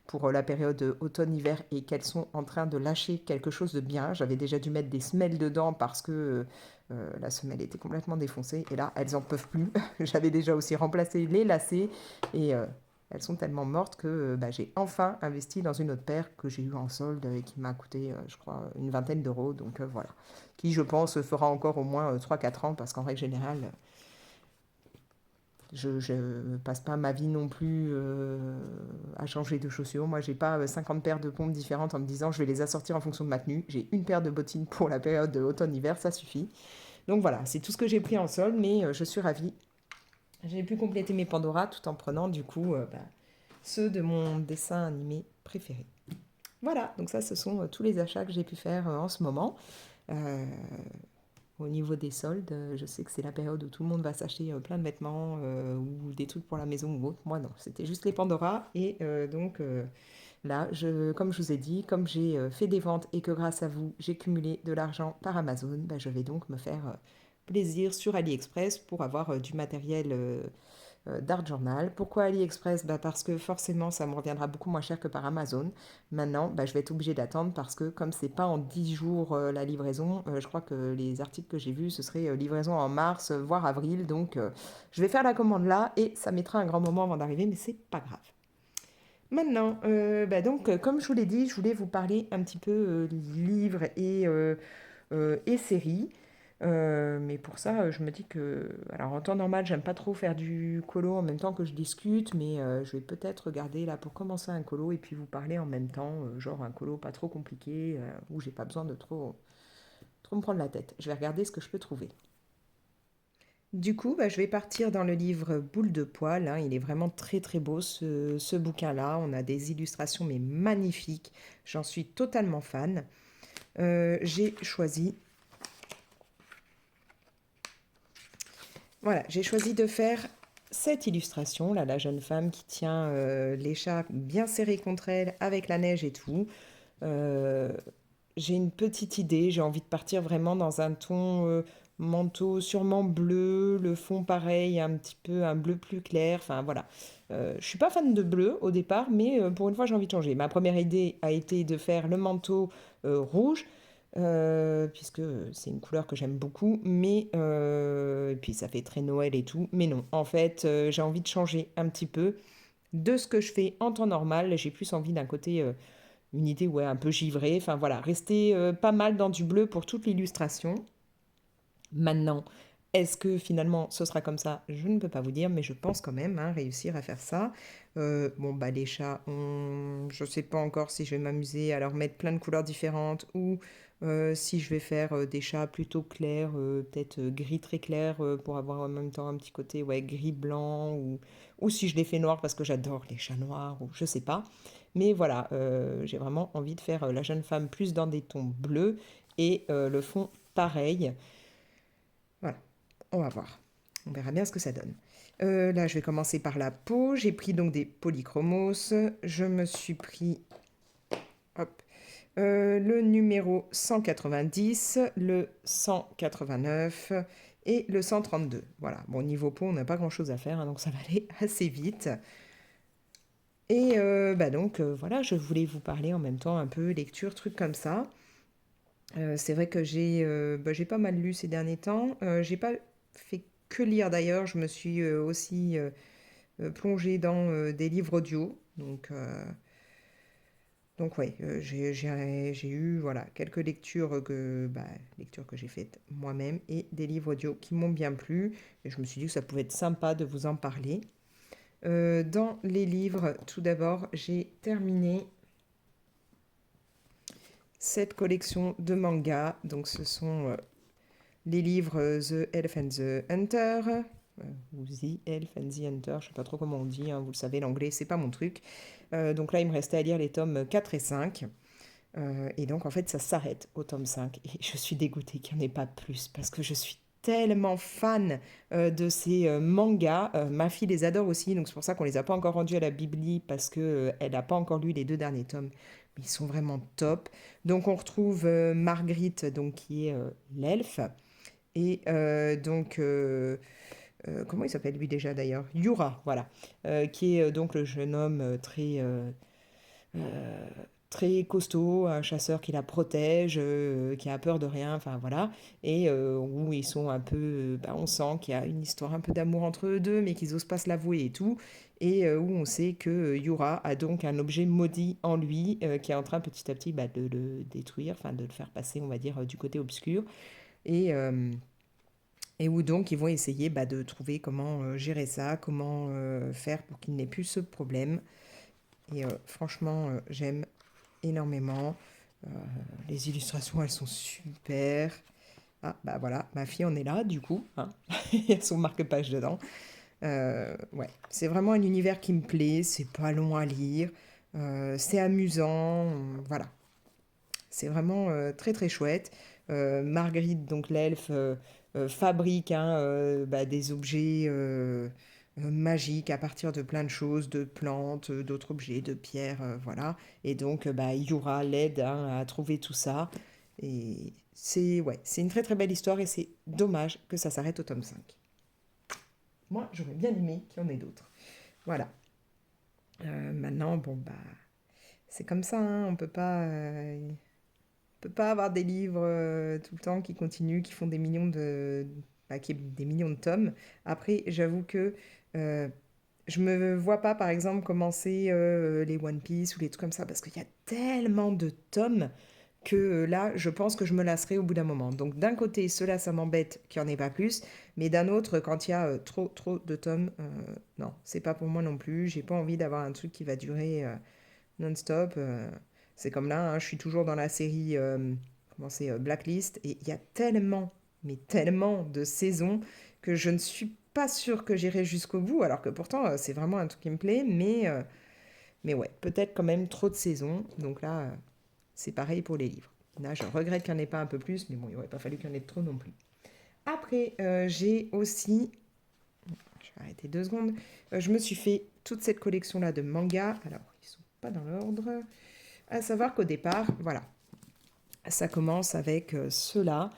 pour la période automne-hiver et qu'elles sont en train de lâcher quelque chose de bien. J'avais déjà dû mettre des semelles dedans parce que la semelle était complètement défoncée et là, elles en peuvent plus. J'avais déjà aussi remplacé les lacets et elles sont tellement mortes que j'ai enfin investi dans une autre paire que j'ai eue en solde et qui m'a coûté, je crois, une vingtaine d'euros. Donc voilà. Qui, je pense, fera encore au moins 3-4 ans parce qu'en règle générale, je ne passe pas ma vie non plus à changer de chaussures. Moi, j'ai pas 50 paires de pompes différentes en me disant je vais les assortir en fonction de ma tenue. J'ai une paire de bottines pour la période de automne-hiver, ça suffit. Donc voilà, c'est tout ce que j'ai pris en solde, mais je suis ravie. J'ai pu compléter mes Pandora tout en prenant du coup ceux de mon dessin animé préféré. Voilà, donc ça ce sont tous les achats que j'ai pu faire en ce moment. Euh, Au niveau des soldes, je sais que c'est la période où tout le monde va s'acheter plein de vêtements ou des trucs pour la maison ou autre. Moi non, c'était juste les Pandora et donc là, comme je vous ai dit, comme j'ai fait des ventes et que grâce à vous, j'ai cumulé de l'argent par Amazon, je vais donc me faire plaisir sur AliExpress pour avoir du matériel d'Art Journal. Pourquoi AliExpress? Parce que forcément, ça me reviendra beaucoup moins cher que par Amazon. Maintenant, je vais être obligée d'attendre parce que comme c'est pas en 10 jours la livraison, je crois que les articles que j'ai vus, ce serait livraison en mars, voire avril. Donc, je vais faire la commande là et ça mettra un grand moment avant d'arriver, mais c'est pas grave. Maintenant, comme je vous l'ai dit, je voulais vous parler un petit peu livres et séries. Mais pour ça, je me dis que, alors en temps normal, j'aime pas trop faire du colo en même temps que je discute, mais je vais peut-être regarder là pour commencer un colo et puis vous parler en même temps, genre un colo pas trop compliqué, où j'ai pas besoin de trop me prendre la tête. Je vais regarder ce que je peux trouver. Du coup, je vais partir dans le livre Boule de poil, hein. Il est vraiment très très beau ce bouquin-là. On a des illustrations mais magnifiques. J'en suis totalement fan. J'ai choisi Voilà, j'ai choisi de faire cette illustration, là, la jeune femme qui tient l'écharpe bien serrée contre elle avec la neige et tout. Euh, j'ai une petite idée, j'ai envie de partir vraiment dans un ton manteau sûrement bleu, le fond pareil, un petit peu un bleu plus clair, enfin voilà. Je suis pas fan de bleu au départ, mais pour une fois j'ai envie de changer. Ma première idée a été de faire le manteau rouge, puisque c'est une couleur que j'aime beaucoup, mais et puis ça fait très Noël et tout, mais non, en fait j'ai envie de changer un petit peu de ce que je fais en temps normal. J'ai plus envie d'un côté une idée ouais, un peu givrée. Enfin voilà, rester pas mal dans du bleu pour toute l'illustration. Maintenant, est-ce que finalement ce sera comme ça? Je ne peux pas vous dire, mais je pense quand même hein, réussir à faire ça. Les chats, je ne sais pas encore si je vais m'amuser à leur mettre plein de couleurs différentes ou si je vais faire des chats plutôt clairs, peut-être gris très clair pour avoir en même temps un petit côté ouais, gris-blanc ou si je les fais noirs parce que j'adore les chats noirs ou je sais pas. Mais voilà, j'ai vraiment envie de faire la jeune femme plus dans des tons bleus et le fond pareil. Voilà, on va voir. On verra bien ce que ça donne. Là, je vais commencer par la peau. J'ai pris donc des polychromos. Je me suis pris hop, le numéro 190, le 189 et le 132. Voilà, bon, niveau peau, on n'a pas grand-chose à faire, hein, donc ça va aller assez vite. Et voilà, je voulais vous parler en même temps un peu lecture, trucs comme ça. C'est vrai que j'ai pas mal lu ces derniers temps. J'ai pas fait que lire d'ailleurs, je me suis aussi plongée dans des livres audio. Donc ouais, j'ai eu voilà, quelques lectures que j'ai faites moi-même et des livres audio qui m'ont bien plu. Et je me suis dit que ça pouvait être sympa de vous en parler. Dans les livres, tout d'abord, j'ai terminé cette collection de mangas. Donc ce sont les livres The Elf and the Hunter, ou The Elf and the Hunter, je sais pas trop comment on dit, hein, vous le savez, l'anglais, c'est pas mon truc. Donc là, il me restait à lire les tomes 4 et 5. Et donc, en fait, ça s'arrête au tome 5. Et je suis dégoûtée qu'il n'y en ait pas plus, parce que je suis tellement fan de ces mangas. Ma fille les adore aussi, donc c'est pour ça qu'on les a pas encore rendus à la Bibli, parce que elle n'a pas encore lu les 2 derniers tomes. Mais ils sont vraiment top. Donc, on retrouve Marguerite, donc, qui est l'elfe. Et comment il s'appelle lui déjà d'ailleurs? Yura, voilà. Qui est donc le jeune homme euh, très costaud, un chasseur qui la protège, qui a peur de rien, enfin voilà. Et où ils sont un peu, on sent qu'il y a une histoire un peu d'amour entre eux deux, mais qu'ils n'osent pas se l'avouer et tout. Et où on sait que Yura a donc un objet maudit en lui, qui est en train petit à petit de le détruire, enfin de le faire passer, on va dire, du côté obscur. Et, euh, et où donc ils vont essayer de trouver comment gérer ça, comment faire pour qu'il n'ait plus ce problème. Et franchement, j'aime énormément. Euh, les illustrations, elles sont super. Ah, bah voilà, ma fille en est là, du coup, hein. Il y a son marque-page dedans. Ouais, c'est vraiment un univers qui me plaît, c'est pas long à lire, c'est amusant, voilà. C'est vraiment très très chouette. Marguerite, donc l'elfe, fabrique hein, des objets magiques à partir de plein de choses, de plantes, d'autres objets, de pierres, voilà. Et donc, Yura l'aide hein, à trouver tout ça. Et c'est ouais, c'est une très très belle histoire et c'est dommage que ça s'arrête au tome 5. Moi, j'aurais bien aimé qu'il y en ait d'autres. Voilà. Maintenant, bon, c'est comme ça, hein, on peut pas avoir des livres tout le temps qui continuent, qui font des millions des millions de tomes. Après, j'avoue que euh, je me vois pas, par exemple, commencer les One Piece ou les trucs comme ça, parce qu'il y a tellement de tomes que là, je pense que je me lasserai au bout d'un moment. Donc d'un côté, cela, ça m'embête qu'il n'y en ait pas plus, mais d'un autre, quand il y a trop de tomes, non, c'est pas pour moi non plus. J'ai pas envie d'avoir un truc qui va durer non-stop. C'est comme là, hein, je suis toujours dans la série comment c'est, Blacklist, et il y a tellement, mais tellement de saisons que je ne suis pas sûre que j'irai jusqu'au bout, alors que pourtant, c'est vraiment un truc qui me plaît, mais ouais, peut-être quand même trop de saisons. Donc là, c'est pareil pour les livres. Là, je regrette qu'il n'y en ait pas un peu plus, mais bon, il n'aurait pas fallu qu'il y en ait trop non plus. Après, j'ai aussi... Je vais arrêter 2 secondes. Je me suis fait toute cette collection-là de mangas. Alors, ils sont pas dans l'ordre. À savoir qu'au départ, voilà, ça commence avec ceux-là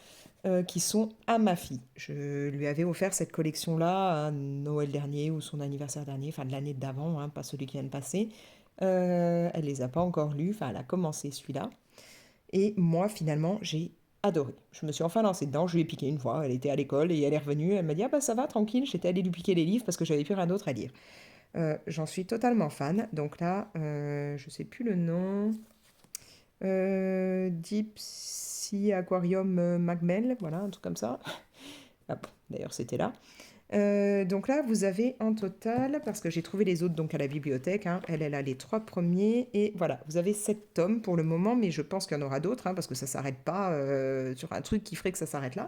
qui sont à ma fille. Je lui avais offert cette collection-là à Noël dernier ou son anniversaire dernier, enfin de l'année d'avant, hein, pas celui qui vient de passer. Elle les a pas encore lus, enfin elle a commencé celui-là. Et moi, finalement, j'ai adoré. Je me suis enfin lancée dedans, je lui ai piqué une fois, elle était à l'école et elle est revenue, elle m'a dit «Ah bah ça va, tranquille, j'étais allée lui piquer les livres parce que j'avais plus rien d'autre à lire». J'en suis totalement fan, donc là, je sais plus le nom, Deep Sea Aquarium Magmel, voilà, un truc comme ça. Ah bon, d'ailleurs, c'était là. Donc là, vous avez en total, parce que j'ai trouvé les autres donc à la bibliothèque, hein, elle a les 3 premiers, et voilà, vous avez 7 tomes pour le moment, mais je pense qu'il y en aura d'autres, hein, parce que ça s'arrête pas sur un truc qui ferait que ça s'arrête là.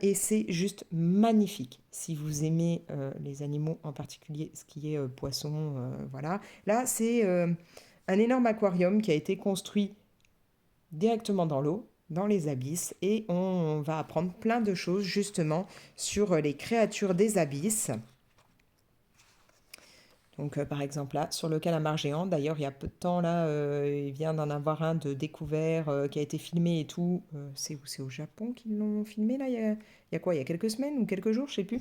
Et c'est juste magnifique. Si vous aimez les animaux, en particulier ce qui est poisson, voilà. Là, c'est un énorme aquarium qui a été construit directement dans l'eau, dans les abysses, et on va apprendre plein de choses justement sur les créatures des abysses. Donc, par exemple, là, sur le calamar géant, d'ailleurs, il y a peu de temps, là, il vient d'en avoir un de découvert qui a été filmé et tout. C'est où? C'est au Japon qu'ils l'ont filmé, là, il y a quoi? Il y a quelques semaines ou quelques jours, je sais plus.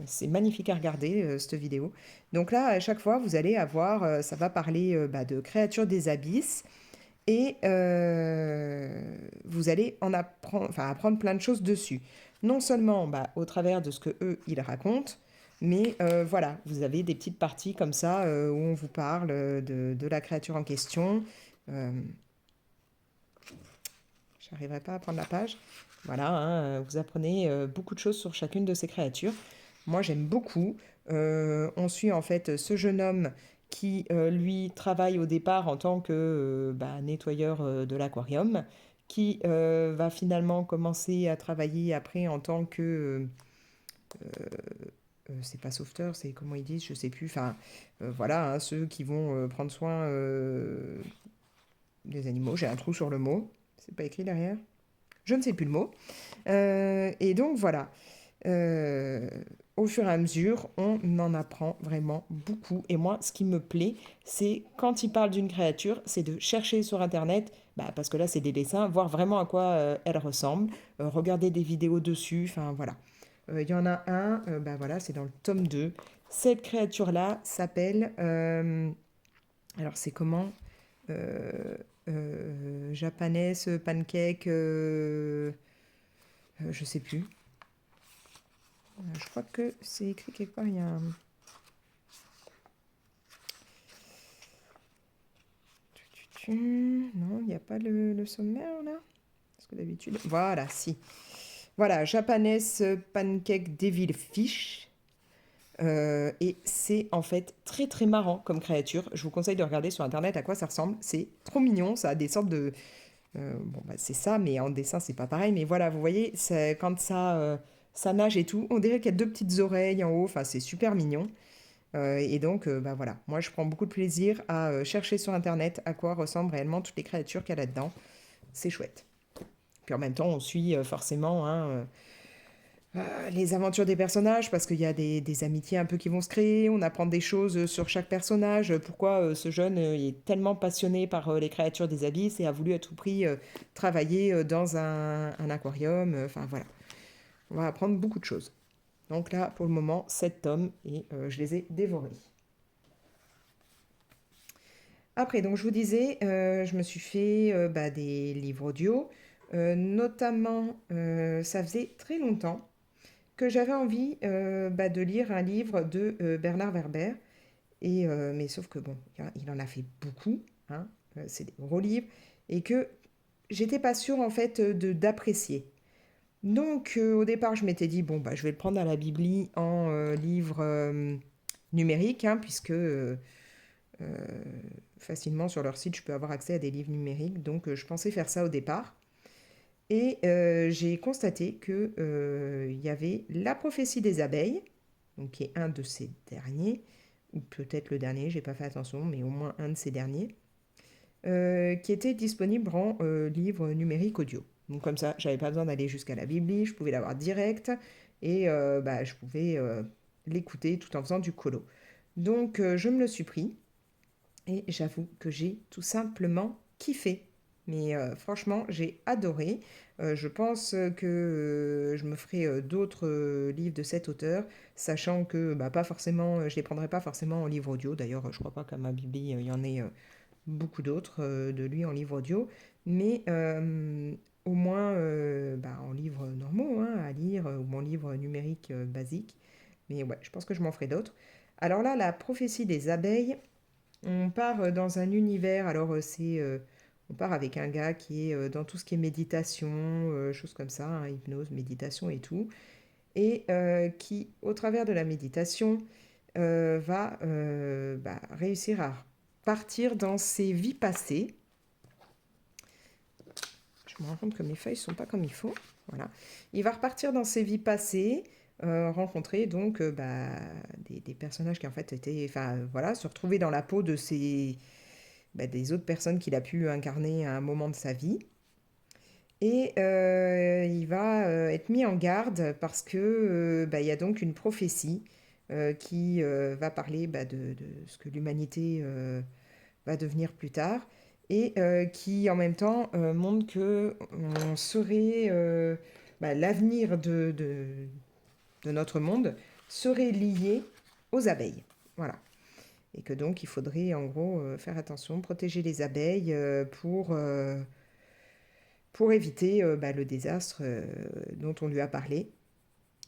C'est magnifique à regarder, cette vidéo. Donc là, à chaque fois, vous allez avoir, ça va parler de créatures des abysses. Et vous allez apprendre plein de choses dessus. Non seulement au travers de ce que eux, ils racontent, mais voilà, vous avez des petites parties comme ça où on vous parle de la créature en question. Euh, J'arriverai pas à prendre la page. Voilà, hein, vous apprenez beaucoup de choses sur chacune de ces créatures. Moi, j'aime beaucoup. On suit en fait ce jeune homme qui, lui, travaille au départ en tant que nettoyeur de l'aquarium, qui va finalement commencer à travailler après en tant que... c'est pas sauveteur, c'est comment ils disent, je sais plus. Enfin, voilà, hein, ceux qui vont prendre soin des animaux. J'ai un trou sur le mot. C'est pas écrit derrière. Je ne sais plus le mot. Et donc voilà. Euh, Au fur et à mesure, on en apprend vraiment beaucoup. Et moi, ce qui me plaît, c'est quand il parle d'une créature, c'est de chercher sur Internet, parce que là, c'est des dessins, voir vraiment à quoi elle ressemble, regarder des vidéos dessus, enfin voilà. Il y en a un, voilà, c'est dans le tome 2. Cette créature-là s'appelle... alors, c'est comment Japanese pancake... je sais plus. Je crois que c'est écrit quelque part, il y a un... Non, il n'y a pas le sommaire là. Parce que d'habitude... Voilà, si. Voilà, Japanese Pancake Devil Fish. Et c'est en fait très très marrant comme créature. Je vous conseille de regarder sur internet à quoi ça ressemble. C'est trop mignon, ça a des sortes de... c'est ça, mais en dessin c'est pas pareil. Mais voilà, vous voyez, quand ça nage et tout, on dirait qu'il y a deux petites oreilles en haut. Enfin, c'est super mignon. Et donc, voilà, moi je prends beaucoup de plaisir à chercher sur internet à quoi ressemblent réellement toutes les créatures qu'il y a là-dedans. C'est chouette. Puis en même temps, on suit forcément hein, les aventures des personnages parce qu'il y a des amitiés un peu qui vont se créer. On apprend des choses sur chaque personnage. Pourquoi ce jeune est tellement passionné par les créatures des abysses et a voulu à tout prix travailler dans un aquarium. Enfin voilà, on va apprendre beaucoup de choses. Donc là, pour le moment, 7 tomes et je les ai dévorés. Après, donc je vous disais, je me suis fait des livres audio. Notamment, ça faisait très longtemps que j'avais envie de lire un livre de Bernard Werber. Mais sauf que bon, il en a fait beaucoup, hein, c'est des gros livres, et que j'étais pas sûre en fait d'apprécier. Donc au départ, je m'étais dit, bon, je vais le prendre à la Bibli en livre numérique, hein, puisque facilement sur leur site, je peux avoir accès à des livres numériques. Donc je pensais faire ça au départ. Et j'ai constaté qu'il y avait La prophétie des abeilles, donc qui est un de ces derniers, ou peut-être le dernier, j'ai pas fait attention, mais au moins un de ces derniers, qui était disponible en livre numérique audio. Donc comme ça, j'avais pas besoin d'aller jusqu'à la Bibli, je pouvais l'avoir direct et je pouvais l'écouter tout en faisant du colo. Donc je me le suis pris et j'avoue que j'ai tout simplement kiffé. Mais franchement, j'ai adoré. Je pense que je me ferai d'autres livres de cet auteur, sachant que pas forcément, je les prendrai pas forcément en livre audio. D'ailleurs, je crois pas qu'à ma Bibli, il y en ait beaucoup d'autres de lui en livre audio. Mais au moins en livre normaux hein, à lire, ou en livre numérique basique. Mais ouais, je pense que je m'en ferai d'autres. Alors là, la prophétie des abeilles, on part dans un univers, alors on part avec un gars qui est dans tout ce qui est méditation, choses comme ça, hein, hypnose, méditation et tout, et qui, au travers de la méditation, va réussir à partir dans ses vies passées. Je me rends compte que mes feuilles ne sont pas comme il faut. Voilà. Il va repartir dans ses vies passées, rencontrer donc des personnages qui en fait étaient, voilà, se retrouver dans la peau de des autres personnes qu'il a pu incarner à un moment de sa vie. Et il va être mis en garde parce que il y a donc une prophétie qui va parler de ce que l'humanité va devenir plus tard et qui en même temps montre que on serait l'avenir de notre monde serait lié aux abeilles. Voilà. Et que donc il faudrait en gros faire attention, protéger les abeilles pour éviter le désastre dont on lui a parlé,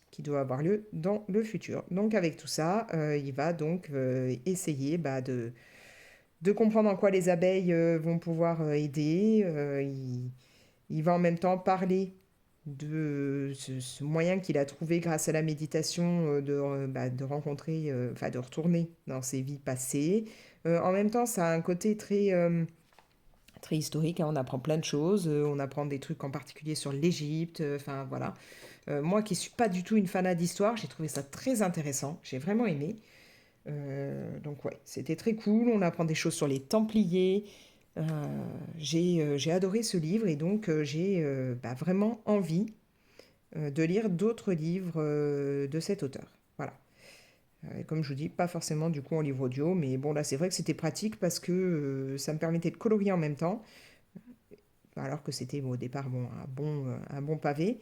qui doit avoir lieu dans le futur. Donc avec tout ça, il va donc essayer de comprendre en quoi les abeilles vont pouvoir aider. Il va en même temps parler de ce moyen qu'il a trouvé grâce à la méditation de rencontrer, de retourner dans ses vies passées, En même temps, ça a un côté très historique, hein. On apprend plein de choses. On apprend des trucs en particulier sur l'Égypte. Enfin, voilà. Moi qui suis pas du tout une fanat d'histoire, j'ai trouvé ça très intéressant. J'ai vraiment aimé. Donc ouais, c'était très cool. On apprend des choses sur les Templiers. Euh, j'ai adoré ce livre et donc j'ai vraiment envie de lire d'autres livres de cet auteur. Voilà. Comme je vous dis, pas forcément du coup en livre audio, mais bon là c'est vrai que c'était pratique parce que ça me permettait de colorier en même temps, alors que c'était au départ bon, un bon pavé.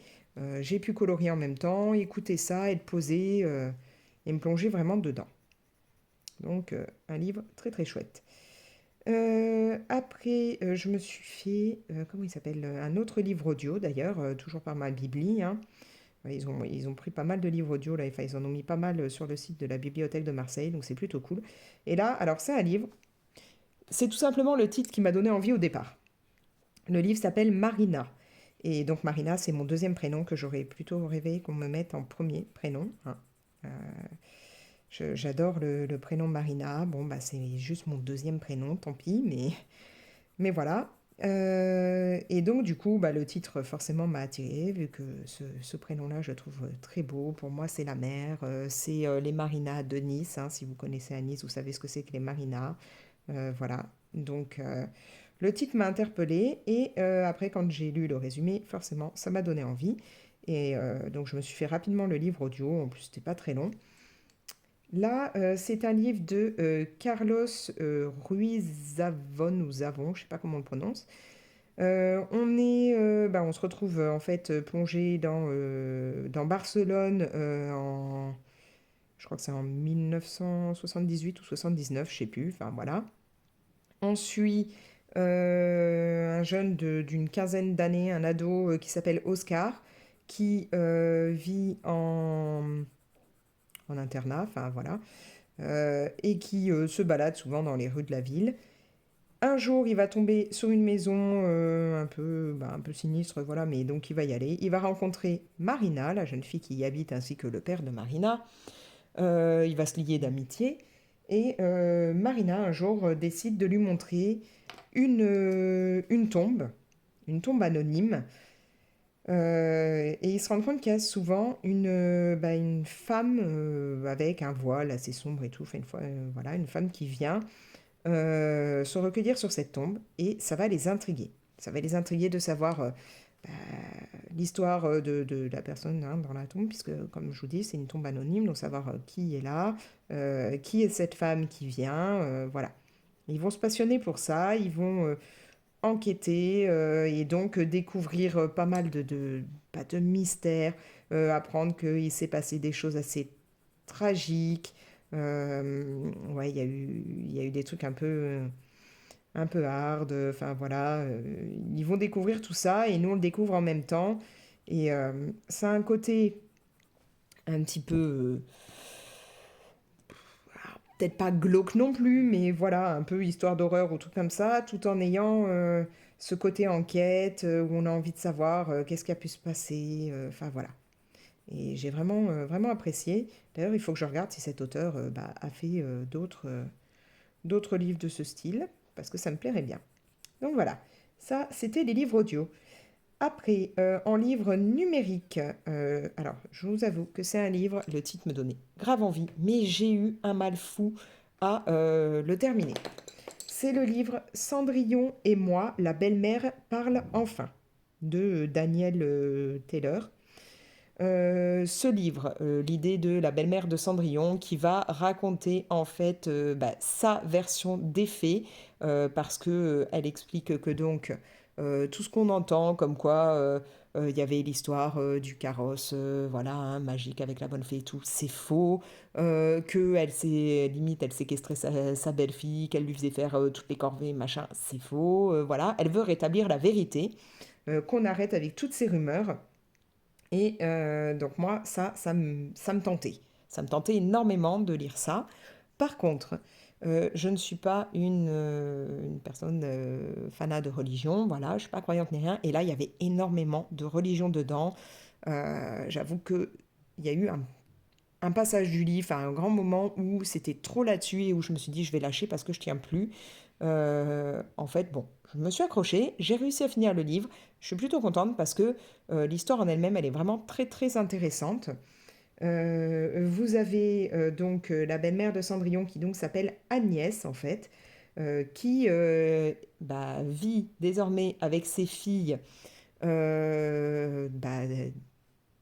J'ai pu colorier en même temps, écouter ça, être posé et me plonger vraiment dedans. Donc un livre très très chouette. Après, je me suis fait, comment il s'appelle? Un autre livre audio d'ailleurs, toujours par ma Bibli, hein. Ouais, ils ont pris pas mal de livres audio là, enfin, ils en ont mis pas mal sur le site de la Bibliothèque de Marseille, donc c'est plutôt cool. Et là, alors c'est un livre, c'est tout simplement le titre qui m'a donné envie au départ. Le livre s'appelle Marina. Et donc Marina, c'est mon deuxième prénom que j'aurais plutôt rêvé qu'on me mette en premier prénom, hein. Euh, j'adore le prénom Marina. Bon, bah c'est juste mon deuxième prénom, tant pis, mais voilà. Et donc, du coup, bah, le titre forcément m'a attiré, vu que ce prénom-là, je le trouve très beau. Pour moi, c'est la mer, c'est les marinas de Nice, hein. Si vous connaissez à Nice, vous savez ce que c'est que les marinas. Voilà. Donc, le titre m'a interpellée. Et après, quand j'ai lu le résumé, forcément, ça m'a donné envie. Et donc, je me suis fait rapidement le livre audio. En plus, c'était pas très long. Là, c'est un livre de Carlos Ruiz Zafón ou Zavon, je sais pas comment on le prononce. On se retrouve en fait plongé dans Barcelone je crois que c'est en 1978 ou 79, je sais plus. Enfin voilà. On suit un jeune d'une quinzaine d'années, un ado qui s'appelle Oscar, qui vit en internat. Enfin voilà. Et qui se balade souvent dans les rues de la ville. Un jour, il va tomber sur une maison un peu sinistre, voilà, mais donc il va y aller. Il va rencontrer Marina, la jeune fille qui y habite, ainsi que le père de Marina. Il va se lier d'amitié. Et Marina, un jour, décide de lui montrer une tombe anonyme. Et il se rend compte qu'il y a souvent une femme avec un voile assez sombre et tout. Enfin, voilà, une femme qui vient se recueillir sur cette tombe et ça va les intriguer. Ça va les intriguer de savoir bah, l'histoire de la personne, hein, dans la tombe, puisque comme je vous dis, c'est une tombe anonyme, donc savoir qui est là, qui est cette femme qui vient, voilà. Ils vont se passionner pour ça, ils vont enquêter et donc découvrir pas mal de mystères, apprendre qu'il s'est passé des choses assez tragiques. Ouais, il y a eu des trucs un peu hard. Enfin voilà, ils vont découvrir tout ça et nous on le découvre en même temps. Et ça a un côté un petit peu, peut-être pas glauque non plus, mais voilà, un peu histoire d'horreur ou tout comme ça, tout en ayant ce côté enquête où on a envie de savoir qu'est-ce qui a pu se passer. Enfin voilà. Et j'ai vraiment apprécié. D'ailleurs, il faut que je regarde si cet auteur a fait d'autres livres de ce style, parce que ça me plairait bien. Donc voilà, ça c'était les livres audio. Après, en livre numérique, alors je vous avoue que c'est un livre, le titre me donnait grave envie, mais j'ai eu un mal fou à le terminer. C'est le livre Cendrillon et moi, la belle-mère parle enfin de Daniel Taylor. Ce livre, l'idée de la belle-mère de Cendrillon qui va raconter en fait sa version des faits parce que elle explique que donc tout ce qu'on entend comme quoi il y avait l'histoire du carrosse voilà hein, magique avec la bonne fée et tout c'est faux que elle s'est limite elle séquestrait sa belle-fille qu'elle lui faisait faire toutes les corvées machin c'est faux voilà elle veut rétablir la vérité qu'on arrête avec toutes ces rumeurs et donc moi, ça me tentait. Ça me tentait énormément de lire ça. Par contre, je ne suis pas une personne fanat de religion, voilà, je ne suis pas croyante ni rien. Et là, il y avait énormément de religion dedans. J'avoue qu'il y a eu un passage du livre, enfin, un grand moment où c'était trop là-dessus et où je me suis dit je vais lâcher parce que je tiens plus. En fait, bon, je me suis accrochée, j'ai réussi à finir le livre. Je suis plutôt contente parce que l'histoire en elle-même, elle est vraiment très très intéressante. Vous avez donc la belle-mère de Cendrillon qui donc s'appelle Agnès en fait, qui vit désormais avec ses filles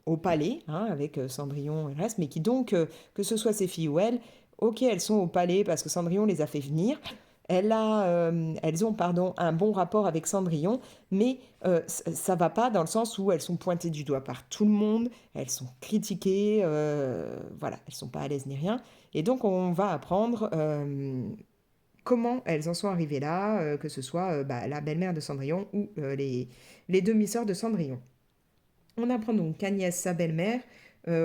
au palais, hein, avec Cendrillon et le reste, mais qui donc, que ce soit ses filles ou elle, ok, elles sont au palais parce que Cendrillon les a fait venir. Elles ont pardon, un bon rapport avec Cendrillon, mais ça va pas dans le sens où elles sont pointées du doigt par tout le monde, elles sont critiquées, voilà, elles sont pas à l'aise ni rien. Et donc on va apprendre comment elles en sont arrivées là, que ce soit la belle-mère de Cendrillon ou les demi-sœurs de Cendrillon. On apprend donc qu'Agnès, sa belle-mère,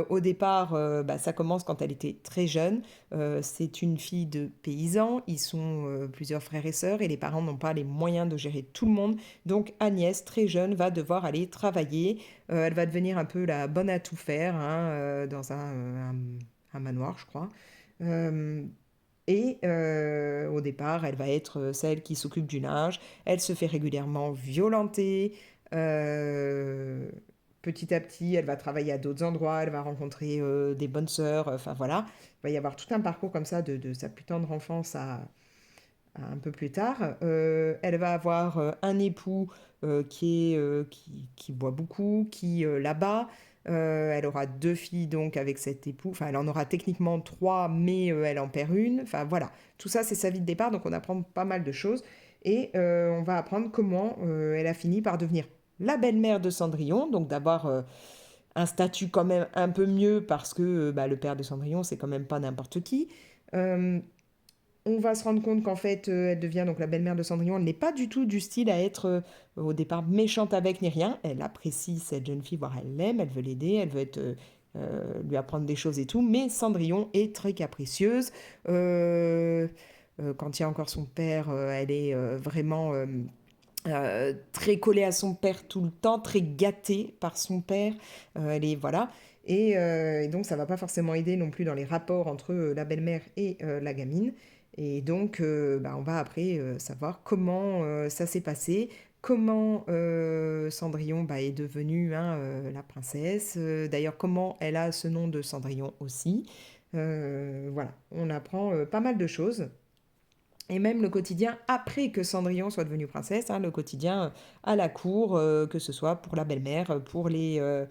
au départ, ça commence quand elle était très jeune. C'est une fille de paysan. Ils sont plusieurs frères et sœurs et les parents n'ont pas les moyens de gérer tout le monde. Donc Agnès, très jeune, va devoir aller travailler. Elle va devenir un peu la bonne à tout faire hein, dans un manoir, je crois. Euh, Au départ, elle va être celle qui s'occupe du linge. Elle se fait régulièrement violenter. Euh, Petit à petit, elle va travailler à d'autres endroits. Elle va rencontrer des bonnes sœurs. Enfin voilà, il va y avoir tout un parcours comme ça de sa plus tendre enfance à un peu plus tard. Elle va avoir un époux qui boit beaucoup, qui la bat. Elle aura deux filles donc avec cet époux. Enfin, elle en aura techniquement trois, mais elle en perd une. Enfin voilà, tout ça c'est sa vie de départ, donc on apprend pas mal de choses. Et on va apprendre comment elle a fini par devenir la belle-mère de Cendrillon. Donc d'avoir un statut quand même un peu mieux parce que le père de Cendrillon c'est quand même pas n'importe qui. Euh, on va se rendre compte qu'en fait, elle devient donc la belle-mère de Cendrillon. Elle n'est pas du tout du style à être au départ méchante avec ni rien. Elle apprécie cette jeune fille, voire elle l'aime, elle veut l'aider, elle veut lui apprendre des choses et tout. Mais Cendrillon est très capricieuse. Quand il y a encore son père, elle est vraiment très collée à son père tout le temps, très gâtée par son père. Elle est voilà. Et donc ça va pas forcément aider non plus dans les rapports entre la belle-mère et la gamine. Et donc on va après savoir comment ça s'est passé, comment Cendrillon est devenue hein, la princesse. D'ailleurs comment elle a ce nom de Cendrillon aussi. Voilà, on apprend pas mal de choses. Et même le quotidien après que Cendrillon soit devenue princesse, hein, le quotidien à la cour, que ce soit pour la belle-mère, pour euh,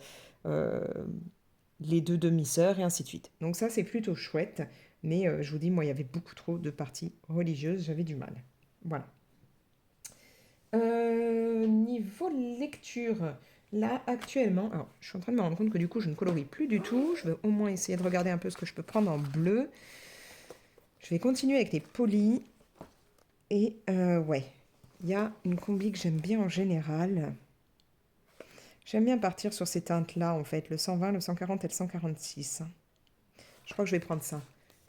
les deux demi-sœurs et ainsi de suite. Donc ça, c'est plutôt chouette. Mais je vous dis, moi, il y avait beaucoup trop de parties religieuses, j'avais du mal. Voilà. Niveau lecture, là, actuellement, alors, je suis en train de me rendre compte que du coup, je ne colorie plus du tout. Je vais au moins essayer de regarder un peu ce que je peux prendre en bleu. Je vais continuer avec les polis. Et ouais, il y a une combi que j'aime bien en général. J'aime bien partir sur ces teintes-là, en fait, le 120, le 140 et le 146. Je crois que je vais prendre ça.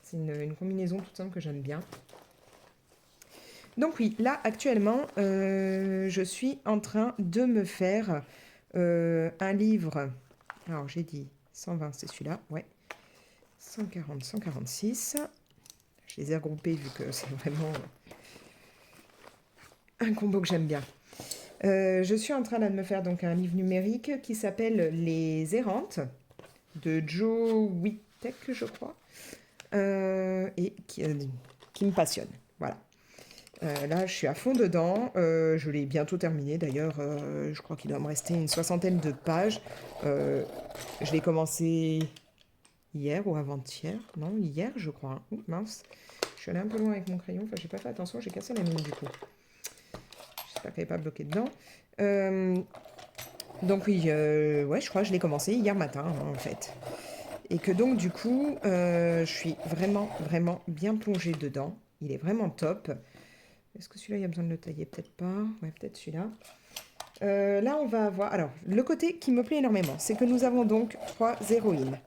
C'est une combinaison toute simple que j'aime bien. Donc oui, là, actuellement, je suis en train de me faire un livre. Alors, j'ai dit 120, c'est celui-là, ouais. 140, 146. Je les ai regroupés vu que c'est vraiment un combo que j'aime bien. Je suis en train là, de me faire donc un livre numérique qui s'appelle Les Errantes de Joe Wittek, je crois, et qui me passionne. Voilà. Là, je suis à fond dedans. Je l'ai bientôt terminé d'ailleurs. Je crois qu'il doit me rester une soixantaine de pages. Je l'ai commencé hier ou avant-hier. Non, hier, je crois. Hein. Ouh, mince. Je suis allée un peu loin avec mon crayon. Enfin, j'ai pas fait attention. J'ai cassé la mine du coup. J'espère qu'elle n'est pas bloquée dedans. Donc oui, ouais, je crois que je l'ai commencé hier matin, hein, en fait. Et que donc, du coup, je suis vraiment, vraiment bien plongée dedans. Il est vraiment top. Est-ce que celui-là, il y a besoin de le tailler? Peut-être pas. Ouais, peut-être celui-là. Là, on va avoir... Alors, le côté qui me plaît énormément, c'est que nous avons donc 3 héroïnes.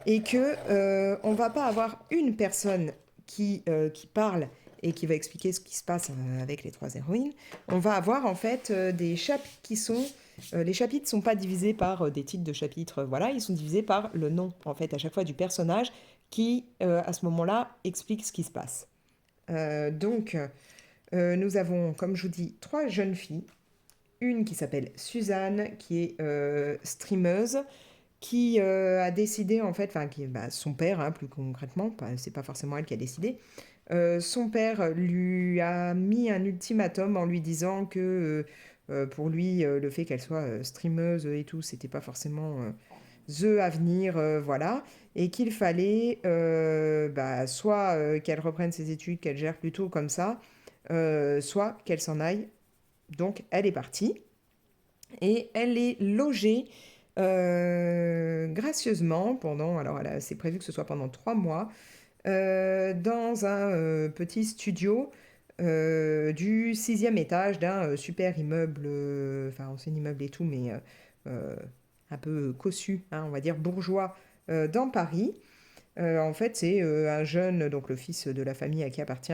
Et que on va pas avoir une personne qui parle et qui va expliquer ce qui se passe avec les 3 héroïnes. On va avoir en fait des chapitres qui sont Les chapitres sont pas divisés par des titres de chapitres, voilà, ils sont divisés par le nom, en fait, à chaque fois du personnage qui, à ce moment-là, explique ce qui se passe. Donc, nous avons, comme je vous dis, 3 jeunes filles. Une qui s'appelle Suzanne, qui est streameuse, qui a décidé, en fait, enfin, qui, bah, son père, hein, plus concrètement, c'est pas forcément elle qui a décidé, son père lui a mis un ultimatum en lui disant que pour lui, le fait qu'elle soit streameuse et tout, c'était pas forcément the avenir, voilà, et qu'il fallait bah, soit qu'elle reprenne ses études, qu'elle gère plutôt comme ça, soit qu'elle s'en aille. Donc elle est partie et elle est logée gracieusement pendant, alors c'est prévu que ce soit pendant 3 mois, dans un petit studio du 6e étage d'un super immeuble, enfin ancien immeuble et tout, mais euh, un peu cossu, hein, on va dire bourgeois, dans Paris. En fait, c'est un jeune, donc le fils de la famille à qui appartient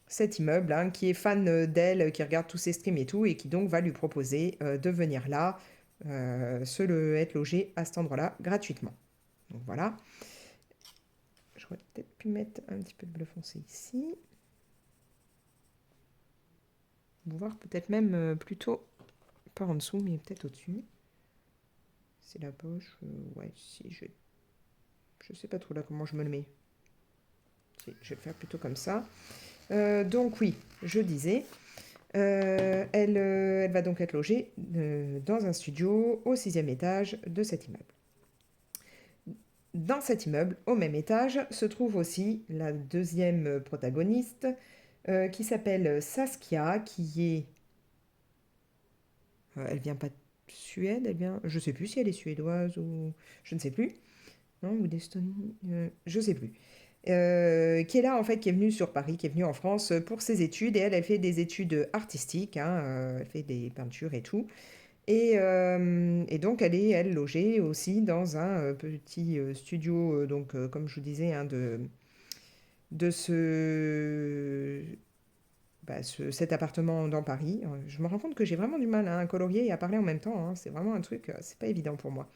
cet immeuble, hein, qui est fan d'elle, qui regarde tous ses streams et tout, et qui donc va lui proposer de venir là, être logé à cet endroit-là gratuitement. Donc voilà. J'aurais peut-être pu mettre un petit peu de bleu foncé ici. Voir peut-être même plutôt, pas en dessous, mais peut-être au-dessus. C'est la poche. Ouais, si, je sais pas trop là comment je me le mets. Si, je vais le faire plutôt comme ça. Donc oui, je disais, elle va donc être logée dans un studio au 6e étage de cet immeuble. Dans cet immeuble, au même étage, se trouve aussi la deuxième protagoniste qui s'appelle Saskia, qui est... elle vient pas de Suède, elle vient... Je sais plus si elle est suédoise ou... Je ne sais plus. Non, ou d'Estonie, je sais plus. Qui est là en fait, qui est venue sur Paris, qui est venue en France pour ses études, et elle fait des études artistiques, hein, elle fait des peintures et tout. Et donc elle est, elle, logée aussi dans un petit studio, donc comme je vous disais, hein, de cet appartement dans Paris. Je me rends compte que j'ai vraiment du mal hein, à colorier et à parler en même temps, hein. C'est vraiment un truc, c'est pas évident pour moi.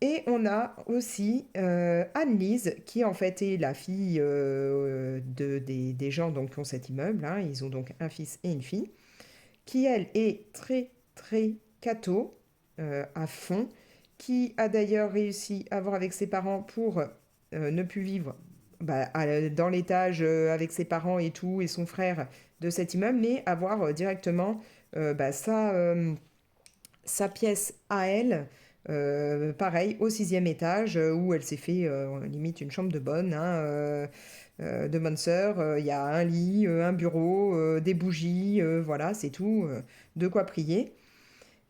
Et on a aussi Anne-Lise, qui en fait est la fille des gens donc, qui ont cet immeuble, hein. Ils ont donc un fils et une fille, qui elle est très très catho, à fond, qui a d'ailleurs réussi à voir avec ses parents pour ne plus vivre bah, dans l'étage avec ses parents et tout, et son frère de cet immeuble, mais avoir directement bah, sa pièce à elle, pareil, au 6e étage, où elle s'est fait limite une chambre de bonne, hein, de bonne sœur. Il y a un lit, un bureau, des bougies, voilà, c'est tout, de quoi prier.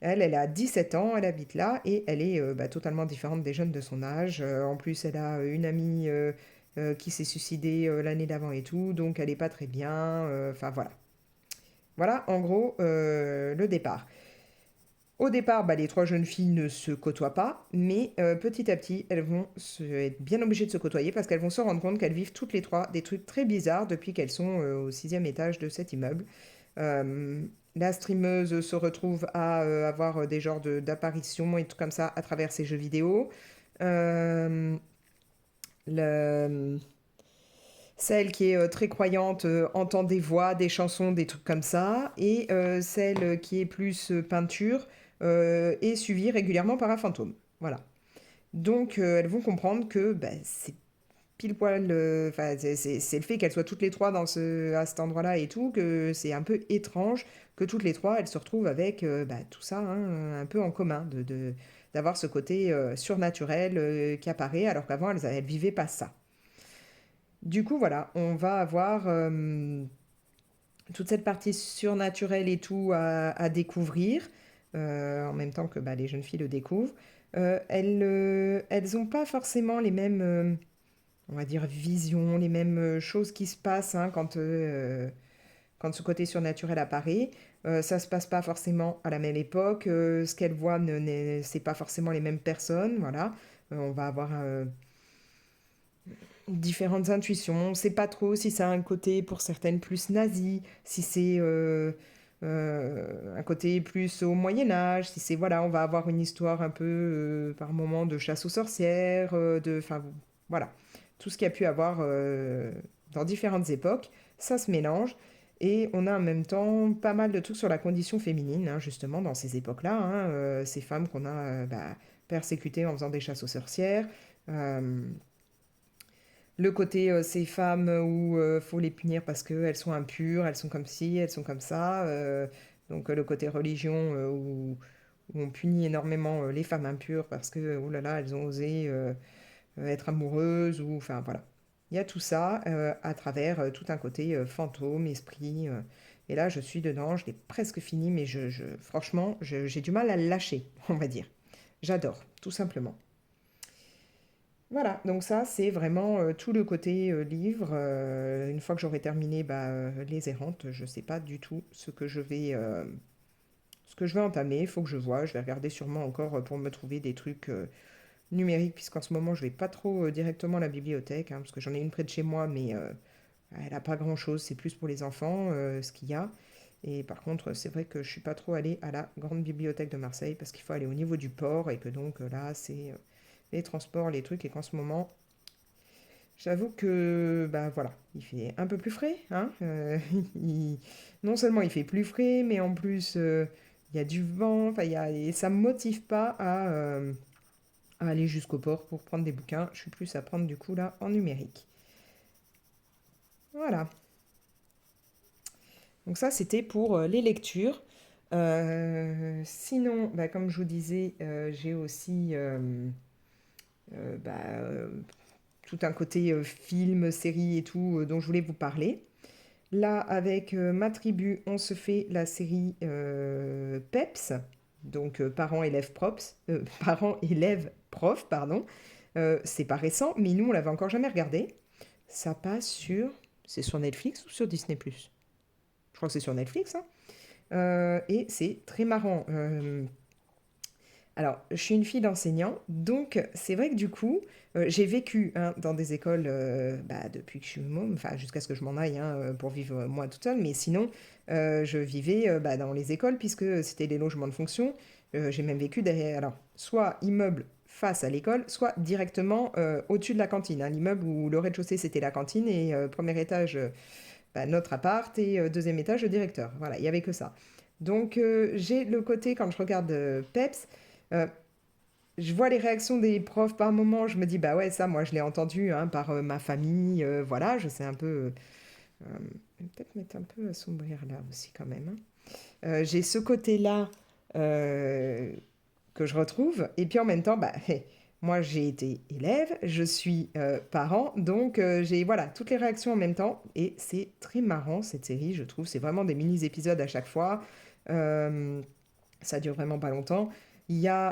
Elle a 17 ans, elle habite là et elle est bah, totalement différente des jeunes de son âge. En plus, elle a une amie qui s'est suicidée l'année d'avant et tout, donc elle n'est pas très bien. Enfin voilà. Voilà en gros le départ. Au départ, bah, les 3 jeunes filles ne se côtoient pas, mais petit à petit, elles vont être bien obligées de se côtoyer parce qu'elles vont se rendre compte qu'elles vivent toutes les 3 des trucs très bizarres depuis qu'elles sont au 6e étage de cet immeuble. Euh, la streameuse se retrouve à avoir des genres d'apparitions et tout comme ça à travers ses jeux vidéo. Euh, le- Celle qui est très croyante entend des voix, des chansons, des trucs comme ça. Et celle qui est plus peinture est suivie régulièrement par un fantôme. Voilà. Donc elles vont comprendre que bah, c'est pile poil, enfin c'est le fait qu'elles soient toutes les 3 à cet endroit-là et tout, que c'est un peu étrange que toutes les 3 elles se retrouvent avec bah, tout ça hein, un peu en commun, d'avoir ce côté surnaturel qui apparaît alors qu'avant elles vivaient pas ça. Du coup, voilà, on va avoir toute cette partie surnaturelle et tout à découvrir, en même temps que bah, les jeunes filles le découvrent. Elles n'ont pas forcément les mêmes, on va dire, visions, les mêmes choses qui se passent hein, quand ce côté surnaturel apparaît. Ça se passe pas forcément à la même époque. Ce qu'elles voient, c'est pas forcément les mêmes personnes. Voilà. On va avoir différentes intuitions. On ne sait pas trop si ça a un côté pour certaines plus nazi, si c'est un côté plus au Moyen-Âge, si c'est, voilà, on va avoir une histoire un peu, par moment, de chasse aux sorcières, enfin, voilà. Tout ce qu'il y a pu avoir dans différentes époques, ça se mélange. Et on a en même temps pas mal de trucs sur la condition féminine, hein, justement, dans ces époques-là, hein, ces femmes qu'on a persécutées en faisant des chasses aux sorcières. Euh, le côté ces femmes où faut les punir parce qu'elles sont impures, elles sont comme ci, elles sont comme ça. Donc le côté religion où on punit énormément les femmes impures parce que, oh là là, elles ont osé être amoureuses, ou enfin voilà. Il y a tout ça à travers tout un côté fantôme, esprit. Et là, je suis dedans, je l'ai presque fini, mais franchement, j'ai du mal à le lâcher, on va dire. J'adore, tout simplement. Voilà, donc ça, c'est vraiment tout le côté livre. Une fois que j'aurai terminé Les Errantes, je ne sais pas du tout ce que je vais entamer. Il faut que je vois. Je vais regarder sûrement encore pour me trouver des trucs numériques, puisqu'en ce moment, je vais pas trop directement à la bibliothèque, hein, parce que j'en ai une près de chez moi, mais elle n'a pas grand-chose. C'est plus pour les enfants, ce qu'il y a. Et par contre, c'est vrai que je suis pas trop allée à la grande bibliothèque de Marseille, parce qu'il faut aller au niveau du port, et que donc là, c'est les transports, les trucs, et qu'en ce moment, j'avoue que, bah voilà, il fait un peu plus frais, hein. il- non seulement il fait plus frais, mais en plus il y a du vent, enfin, et ça me motive pas à aller jusqu'au port pour prendre des bouquins. Je suis plus à prendre du coup là en numérique. Voilà. Donc ça, c'était pour les lectures. Sinon, bah, comme je vous disais, j'ai aussi bah, tout un côté film, série et tout dont je voulais vous parler. Là, avec ma tribu, on se fait la série PEPS, donc parents-élèves profs, parents-élèves profs, pardon. C'est pas récent, mais nous, on l'avait encore jamais regardé. Ça passe sur... C'est sur Netflix ou sur Disney+. Je crois que c'est sur Netflix, hein. Et c'est très marrant. Alors, je suis une fille d'enseignant, donc c'est vrai que du coup, j'ai vécu hein, dans des écoles depuis que je suis môme, enfin jusqu'à ce que je m'en aille hein, pour vivre moi toute seule, mais sinon, je vivais dans les écoles puisque c'était des logements de fonction. J'ai même vécu derrière, alors, soit immeuble face à l'école, soit directement au-dessus de la cantine, hein, l'immeuble où le rez-de-chaussée c'était la cantine et premier étage notre appart et deuxième étage le directeur. Voilà, il n'y avait que ça. Donc j'ai le côté, quand je regarde PEPS, euh, je vois les réactions des profs par moment, je me dis, bah ouais, ça, moi, je l'ai entendu hein, par ma famille, voilà, je sais un peu... peut-être mettre un peu assombrir là aussi quand même, hein. J'ai ce côté-là euh, que je retrouve, et puis en même temps, moi, j'ai été élève, je suis parent, donc j'ai, voilà, toutes les réactions en même temps, et c'est très marrant, cette série, je trouve, c'est vraiment des mini-épisodes à chaque fois. Euh, Ça dure vraiment pas longtemps. Il y a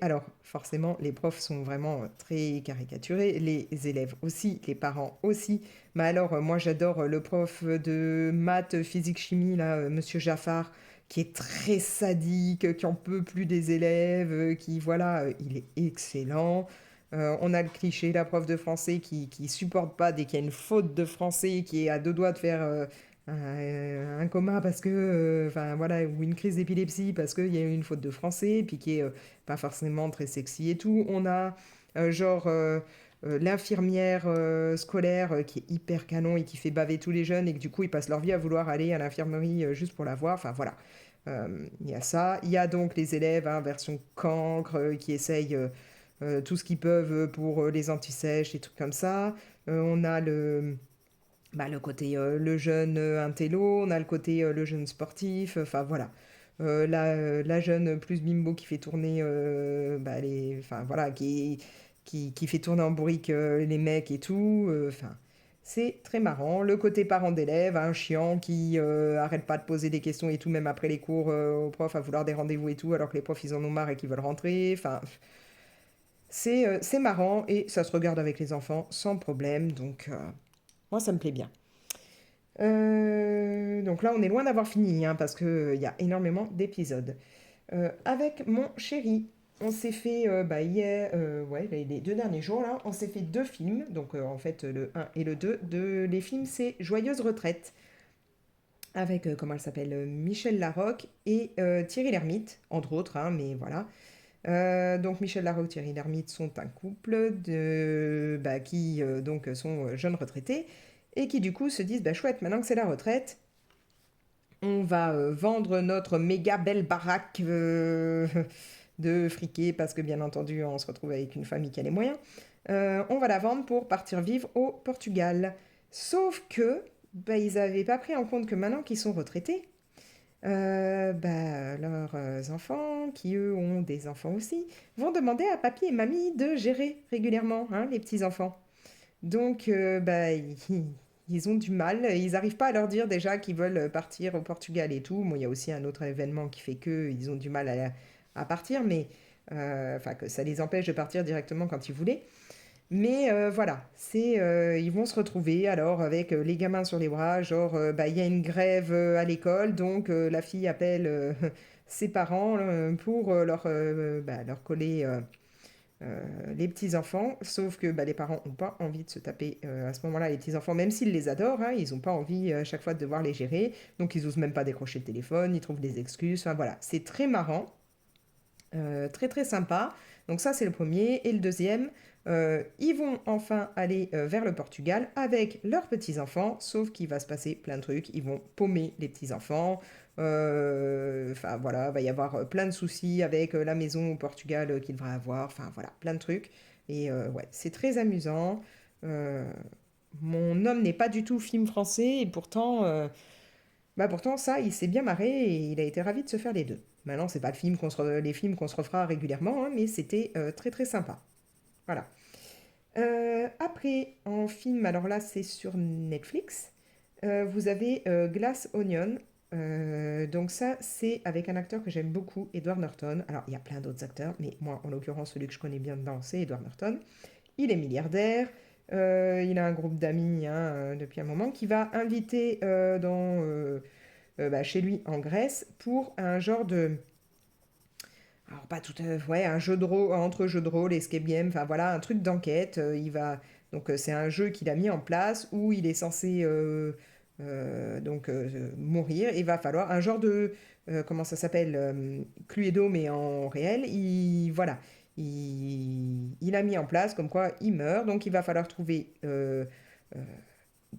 alors forcément les profs sont vraiment très caricaturés, les élèves aussi, les parents aussi. Mais alors moi j'adore le prof de maths, physique, chimie là, Monsieur Jaffar, qui est très sadique, qui en peut plus des élèves, qui voilà, il est excellent. On a le cliché, la prof de français qui supporte pas dès qu'il y a une faute de français, qui est à deux doigts de faire un coma parce que, enfin voilà, ou une crise d'épilepsie parce qu'il y a eu une faute de français, puis qui est pas forcément très sexy et tout. On a l'infirmière scolaire qui est hyper canon et qui fait baver tous les jeunes et que du coup ils passent leur vie à vouloir aller à l'infirmerie juste pour la voir. Enfin voilà. Il y a ça. Il y a donc les élèves, hein, version cancre, qui essayent tout ce qu'ils peuvent pour les antisèches, et trucs comme ça. On a le côté le jeune intello, on a le côté le jeune sportif, enfin voilà. La jeune plus bimbo qui fait tourner enfin voilà, qui fait tourner en bourrique les mecs et tout. Enfin, c'est très marrant. Le côté parent d'élève, un chiant qui arrête pas de poser des questions et tout, même après les cours aux profs, à vouloir des rendez-vous et tout, alors que les profs ils en ont marre et qu'ils veulent rentrer. Enfin, c'est marrant et ça se regarde avec les enfants sans problème, donc moi ça me plaît bien. Donc là, on est loin d'avoir fini, hein, parce qu'il y a énormément d'épisodes. Avec mon chéri, on s'est fait, hier, ouais, les 2 derniers jours, là, on s'est fait 2 films. Donc, en fait, le un et le 2. Les films, c'est Joyeuse retraite. avec, comment elle s'appelle, Michel Larocque et Thierry Lhermitte, entre autres, hein, mais voilà. Donc Michel Larocque, Thierry Lhermitte sont un couple qui donc sont jeunes retraités et qui du coup se disent bah chouette, maintenant que c'est la retraite, on va vendre notre méga belle baraque de friquet parce que bien entendu on se retrouve avec une famille qui a les moyens. On va la vendre pour partir vivre au Portugal. Sauf que bah, ils n'avaient pas pris en compte que maintenant qu'ils sont retraités, leurs enfants, qui eux ont des enfants aussi, vont demander à papy et mamie de gérer régulièrement hein, les petits-enfants. Donc, ils ont du mal, ils n'arrivent pas à leur dire déjà qu'ils veulent partir au Portugal et tout. Bon, il y a aussi un autre événement qui fait qu'ils ont du mal à partir, mais que ça les empêche de partir directement quand ils voulaient. Mais voilà, ils vont se retrouver alors avec les gamins sur les bras, genre il y a une grève à l'école, donc la fille appelle ses parents pour leur coller les petits-enfants, sauf que les parents n'ont pas envie de se taper à ce moment-là les petits-enfants, même s'ils les adorent, hein, ils n'ont pas envie à chaque fois de devoir les gérer, donc ils n'osent même pas décrocher le téléphone, ils trouvent des excuses, enfin voilà, c'est très marrant. Très très sympa. Donc ça c'est le premier. Et le deuxième, ils vont enfin aller vers le Portugal avec leurs petits-enfants, sauf qu'il va se passer plein de trucs. Ils vont paumer les petits-enfants. Enfin voilà, va y avoir plein de soucis avec la maison au Portugal qu'ils devraient avoir. Enfin voilà, plein de trucs. Et ouais, c'est très amusant. Euh, Mon homme n'est pas du tout film français et pourtant, ça, il s'est bien marré et il a été ravi de se faire les deux. Maintenant, c'est pas les films qu'on se refera régulièrement, hein, mais c'était très très sympa. Voilà. Après, en film, alors là, c'est sur Netflix. Vous avez Glass Onion. Donc ça, c'est avec un acteur que j'aime beaucoup, Edward Norton. Alors, il y a plein d'autres acteurs, mais moi, en l'occurrence, celui que je connais bien dedans, c'est Edward Norton. Il est milliardaire. Il a un groupe d'amis hein, depuis un moment qui va inviter chez lui en Grèce pour un genre de... Alors pas tout à fait, ouais, un jeu de rôle, entre jeu de rôle, escape game, enfin voilà, un truc d'enquête. C'est un jeu qu'il a mis en place où il est censé mourir. Il va falloir un genre de... comment ça s'appelle Cluedo, mais en réel. Il a mis en place comme quoi il meurt. Donc il va falloir trouver euh,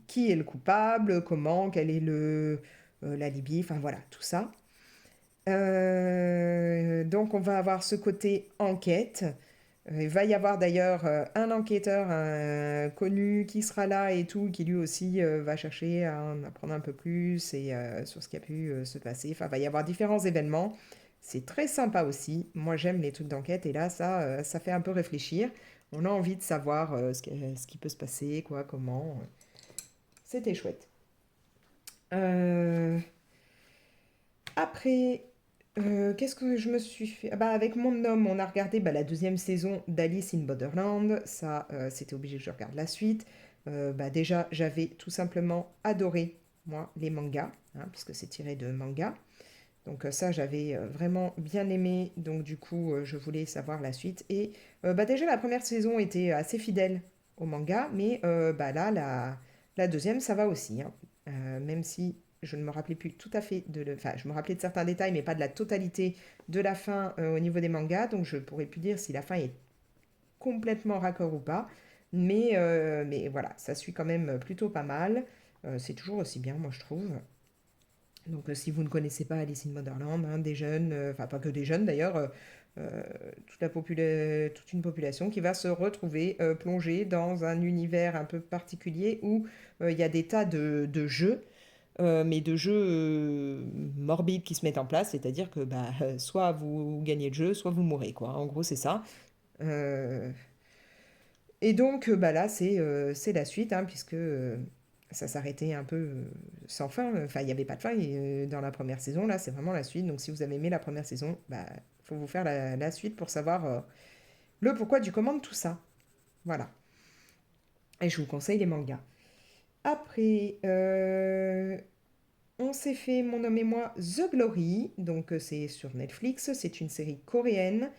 qui est le coupable, comment, quel est l'alibi, enfin voilà, tout ça. Donc on va avoir ce côté enquête. Il va y avoir d'ailleurs un enquêteur connu qui sera là et tout, qui lui aussi va chercher à en apprendre un peu plus et sur ce qui a pu se passer. Enfin, il va y avoir différents événements. C'est très sympa aussi. Moi, j'aime les trucs d'enquête et là, ça fait un peu réfléchir. On a envie de savoir ce qui peut se passer, quoi, comment. C'était chouette. Euh, Après, qu'est-ce que je me suis fait? Ah bah, avec mon homme, on a regardé la deuxième saison d'Alice in Borderland. Ça, c'était obligé que je regarde la suite. Déjà, j'avais tout simplement adoré, moi, les mangas, hein, puisque c'est tiré de manga. Donc ça, j'avais vraiment bien aimé. Donc du coup, je voulais savoir la suite. Et déjà, la première saison était assez fidèle au manga, mais là, la deuxième, ça va aussi, hein. Même si je ne me rappelais plus tout à fait Enfin, je me rappelais de certains détails, mais pas de la totalité de la fin au niveau des mangas. Donc je pourrais plus dire si la fin est complètement raccord ou pas. Mais voilà, ça suit quand même plutôt pas mal. C'est toujours aussi bien, moi, je trouve. Donc, si vous ne connaissez pas Alice in Wonderland, hein, des jeunes, enfin pas que des jeunes d'ailleurs, euh, toute une population qui va se retrouver plongée dans un univers un peu particulier où il y a des tas de jeux, mais de jeux morbides qui se mettent en place, c'est-à-dire que soit vous gagnez le jeu, soit vous mourrez, quoi. En gros, c'est ça. Euh, et donc, là, c'est la suite, hein, puisque ça s'arrêtait un peu sans fin. Enfin, il n'y avait pas de fin dans la première saison. Là, c'est vraiment la suite. Donc, si vous avez aimé la première saison, faut vous faire la suite pour savoir le pourquoi du comment de tout ça. Voilà. Et je vous conseille les mangas. Après, on s'est fait, mon homme et moi, The Glory. Donc, c'est sur Netflix. C'est une série coréenne.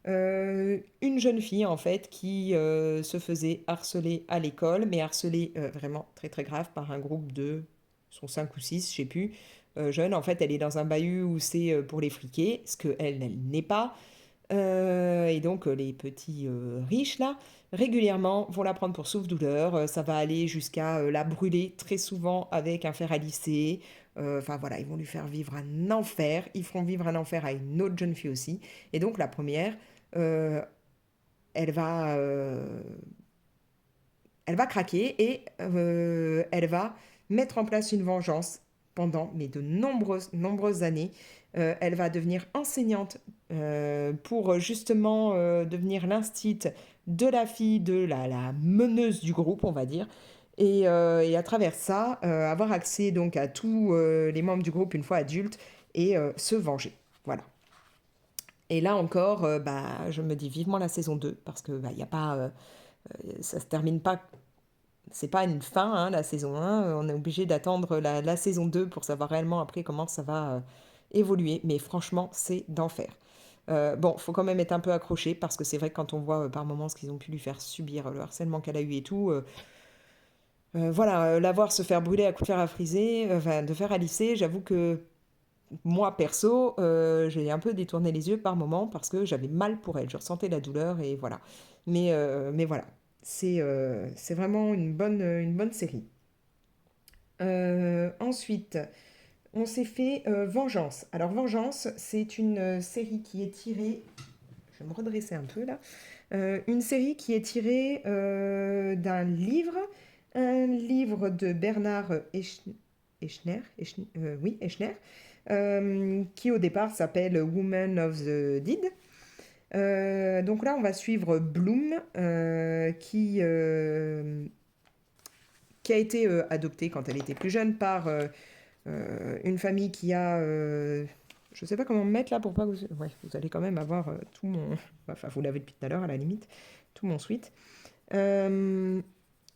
Une jeune fille, en fait, qui se faisait harceler à l'école, mais harceler vraiment très très grave par un groupe de ils sont 5 ou 6, je sais plus, jeunes. En fait, elle est dans un bahut où c'est pour les friquer, ce qu'elle, elle n'est pas. Et donc, les petits riches, là, régulièrement, vont la prendre pour souffle-douleur. Ça va aller jusqu'à la brûler très souvent avec un fer à lisser. Enfin, voilà, ils vont lui faire vivre un enfer. Ils feront vivre un enfer à une autre jeune fille aussi. Et donc, la première, euh, elle va, euh, elle va craquer et elle va mettre en place une vengeance pendant mais de nombreuses années. Elle va devenir enseignante pour justement devenir l'instite de la fille de la meneuse du groupe, on va dire. Et à travers ça, avoir accès donc à tous les membres du groupe une fois adultes et se venger. Voilà. Et là encore, je me dis vivement la saison 2 parce que y a pas, ça se termine pas, c'est pas une fin, hein, la saison 1. On est obligé d'attendre la saison 2 pour savoir réellement après comment ça va évoluer. Mais franchement, c'est d'enfer. Bon, faut quand même être un peu accroché parce que c'est vrai que quand on voit par moments ce qu'ils ont pu lui faire subir, le harcèlement qu'elle a eu et tout, voilà, la voir se faire brûler à coups de fer à friser, enfin de fer à lisser, j'avoue que moi perso, j'ai un peu détourné les yeux par moments parce que j'avais mal pour elle, je ressentais la douleur et voilà. Mais voilà, c'est vraiment une bonne série. Ensuite, on s'est fait Vengeance. Alors Vengeance, c'est une série qui est tirée, je vais me redresser un peu là, une série qui est tirée d'un livre, un livre de Bernard Eichner, qui au départ s'appelle Woman of the Dead. Donc là, on va suivre Bloom, qui a été adoptée quand elle était plus jeune par une famille qui a... je ne sais pas comment me mettre là pour pas que vous... Ouais, vous allez quand même avoir tout mon... Enfin, vous l'avez depuis tout à l'heure à la limite, tout mon suite. Euh,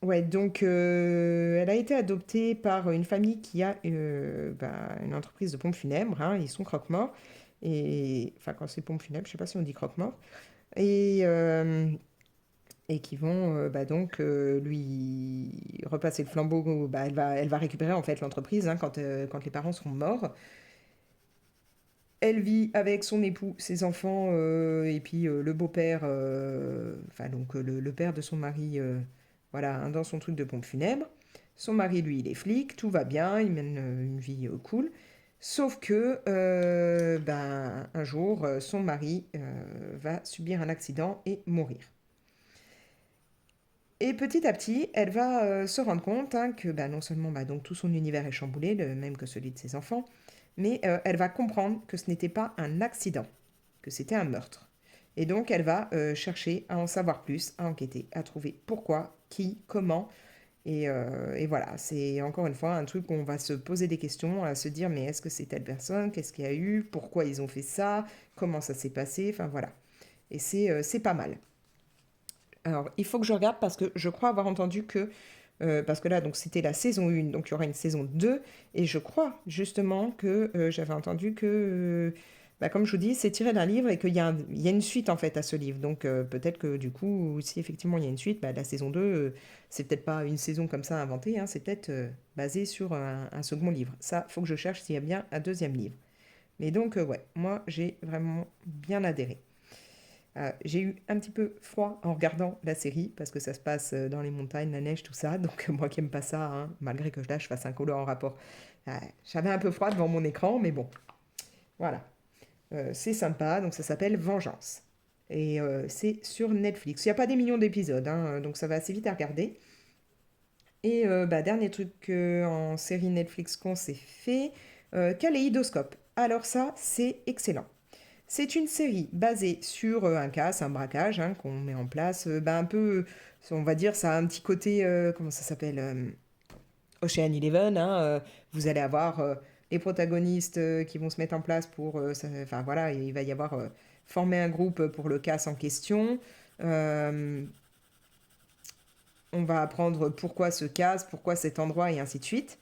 ouais, donc elle a été adoptée par une famille qui a une entreprise de pompes funèbres, hein, ils sont croque-morts. Et, enfin, quand c'est pompes funèbres, je sais pas si on dit croque-mort. Et, et qui vont donc lui repasser le flambeau. Bah, elle va récupérer en fait l'entreprise hein, quand les parents seront morts. Elle vit avec son époux, ses enfants et puis le beau-père, enfin donc le père de son mari, voilà, hein, dans son truc de pompe funèbre. Son mari, lui, il est flic, tout va bien, il mène une vie cool. Sauf que, un jour, son mari va subir un accident et mourir. Et petit à petit, elle va se rendre compte hein, que non seulement donc, tout son univers est chamboulé, le même que celui de ses enfants, mais elle va comprendre que ce n'était pas un accident, que c'était un meurtre. Et donc elle va chercher à en savoir plus, à enquêter, à trouver pourquoi, qui, comment. Et voilà, c'est encore une fois un truc où on va se poser des questions, à se dire mais est-ce que c'est telle personne, qu'est-ce qu'il y a eu, pourquoi ils ont fait ça, comment ça s'est passé, enfin voilà. Et c'est pas mal. Alors, il faut que je regarde parce que je crois avoir entendu que, parce que là, donc c'était la saison 1, donc il y aura une saison 2, et je crois justement que j'avais entendu que, comme je vous dis, c'est tiré d'un livre et qu'il y a, il y a une suite en fait à ce livre. Donc peut-être que du coup, si effectivement il y a une suite, la saison 2, c'est peut-être pas une saison comme ça inventée, hein, c'est peut-être basé sur un second livre. Ça, faut que je cherche s'il y a bien un deuxième livre. Mais donc, ouais, moi j'ai vraiment bien adhéré. J'ai eu un petit peu froid en regardant la série parce que ça se passe dans les montagnes, la neige, tout ça. Donc moi qui aime pas ça, hein, malgré que là je fasse un colo en rapport, j'avais un peu froid devant mon écran, mais bon, voilà. C'est sympa, donc ça s'appelle Vengeance. Et c'est sur Netflix. Il n'y a pas des millions d'épisodes, hein, donc ça va assez vite à regarder. Et dernier truc en série Netflix qu'on s'est fait, Kaléidoscope. Alors ça, c'est excellent. C'est une série basée sur un casse, un braquage hein, qu'on met en place. Un peu, on va dire, ça a un petit côté, comment ça s'appelle Ocean Eleven. Hein, vous allez avoir les protagonistes qui vont se mettre en place pour. Enfin voilà, il va y avoir former un groupe pour le casse en question. Euh, on va apprendre pourquoi ce casse, pourquoi cet endroit et ainsi de suite.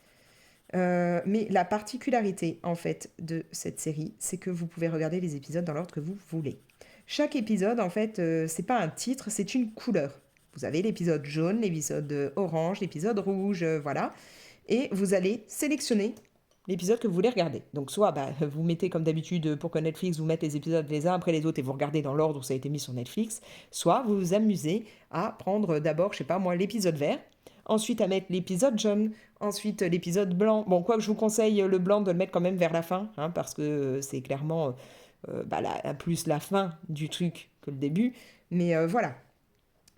Mais la particularité en fait de cette série, c'est que vous pouvez regarder les épisodes dans l'ordre que vous voulez. Chaque épisode, en fait, c'est pas un titre, c'est une couleur. Vous avez l'épisode jaune, l'épisode orange, l'épisode rouge, voilà. et vous allez sélectionner l'épisode que vous voulez regarder. Donc soit vous mettez comme d'habitude pour que Netflix vous mette les épisodes les uns après les autres et vous regardez dans l'ordre où ça a été mis sur Netflix, soit vous vous amusez à prendre d'abord, je sais pas moi, l'épisode vert, ensuite à mettre l'épisode jaune, ensuite l'épisode blanc. Bon, quoi que je vous conseille le blanc de le mettre quand même vers la fin, hein, parce que c'est clairement plus la fin du truc que le début. Mais voilà,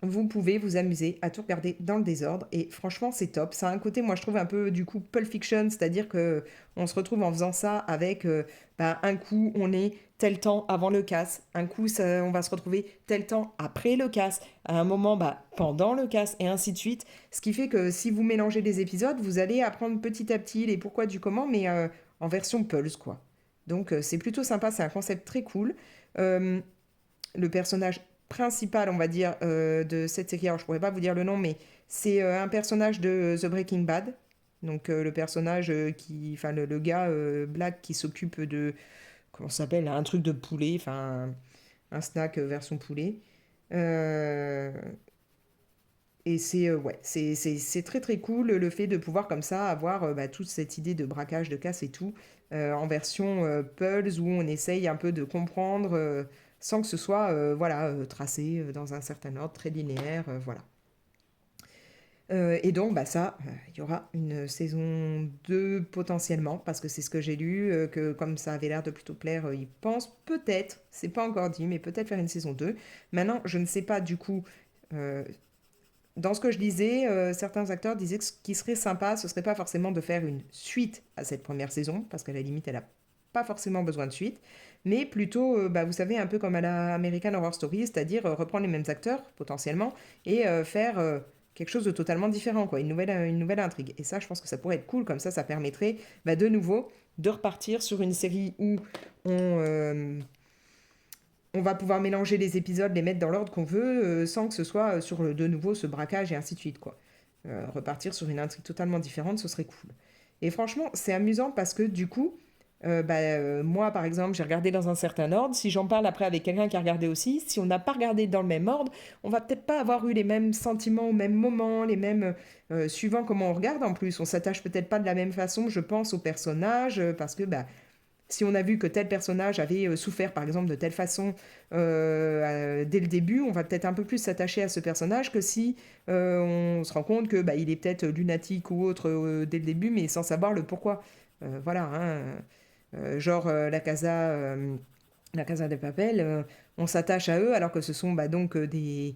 vous pouvez vous amuser à tout regarder dans le désordre et franchement c'est top. Ça a un côté, moi je trouve un peu du coup Pulp Fiction, c'est-à-dire que on se retrouve en faisant ça avec un coup on est tel temps avant le casse, un coup on va se retrouver tel temps après le casse, à un moment pendant le casse et ainsi de suite. Ce qui fait que si vous mélangez les épisodes, vous allez apprendre petit à petit les pourquoi du comment, mais en version Pulse quoi. Donc c'est plutôt sympa, c'est un concept très cool. Euh, le personnage principal, on va dire, de cette série, alors je pourrais pas vous dire le nom, mais c'est un personnage de The Breaking Bad. Donc le personnage enfin le gars black qui s'occupe de, comment ça s'appelle, un truc de poulet, enfin un snack version poulet. Euh, et c'est très très cool le fait de pouvoir comme ça avoir toute cette idée de braquage, de casse et tout, en version Pulse où on essaye un peu de comprendre sans que ce soit tracé dans un certain ordre très linéaire, voilà. Et donc ça, il y aura une saison 2 potentiellement, parce que c'est ce que j'ai lu, que comme ça avait l'air de plutôt plaire, ils pensent peut-être, c'est pas encore dit, mais peut-être faire une saison 2. Maintenant, je ne sais pas du coup euh, dans ce que je lisais, certains acteurs disaient que ce qui serait sympa, ce serait pas forcément de faire une suite à cette première saison, parce qu'à la limite, elle n'a pas forcément besoin de suite, mais plutôt, vous savez, un peu comme à la American Horror Story, c'est-à-dire reprendre les mêmes acteurs, potentiellement, et faire quelque chose de totalement différent, quoi, une nouvelle intrigue. Et ça, je pense que ça pourrait être cool, comme ça permettrait de nouveau de repartir sur une série où on va pouvoir mélanger les épisodes, les mettre dans l'ordre qu'on veut, sans que ce soit sur de nouveau ce braquage et ainsi de suite, quoi. Repartir sur une intrigue totalement différente, ce serait cool. Et franchement, c'est amusant parce que du coup, moi par exemple, j'ai regardé dans un certain ordre. Si j'en parle après avec quelqu'un qui a regardé aussi, si on n'a pas regardé dans le même ordre, on va peut-être pas avoir eu les mêmes sentiments au même moment, les mêmes suivant comment on regarde en plus. On s'attache peut-être pas de la même façon, je pense, aux personnages, parce que si on a vu que tel personnage avait souffert par exemple de telle façon dès le début, on va peut-être un peu plus s'attacher à ce personnage que si on se rend compte que il est peut-être lunatique ou autre dès le début, mais sans savoir le pourquoi. Voilà, hein, genre la Casa de Papel, on s'attache à eux alors que ce sont donc des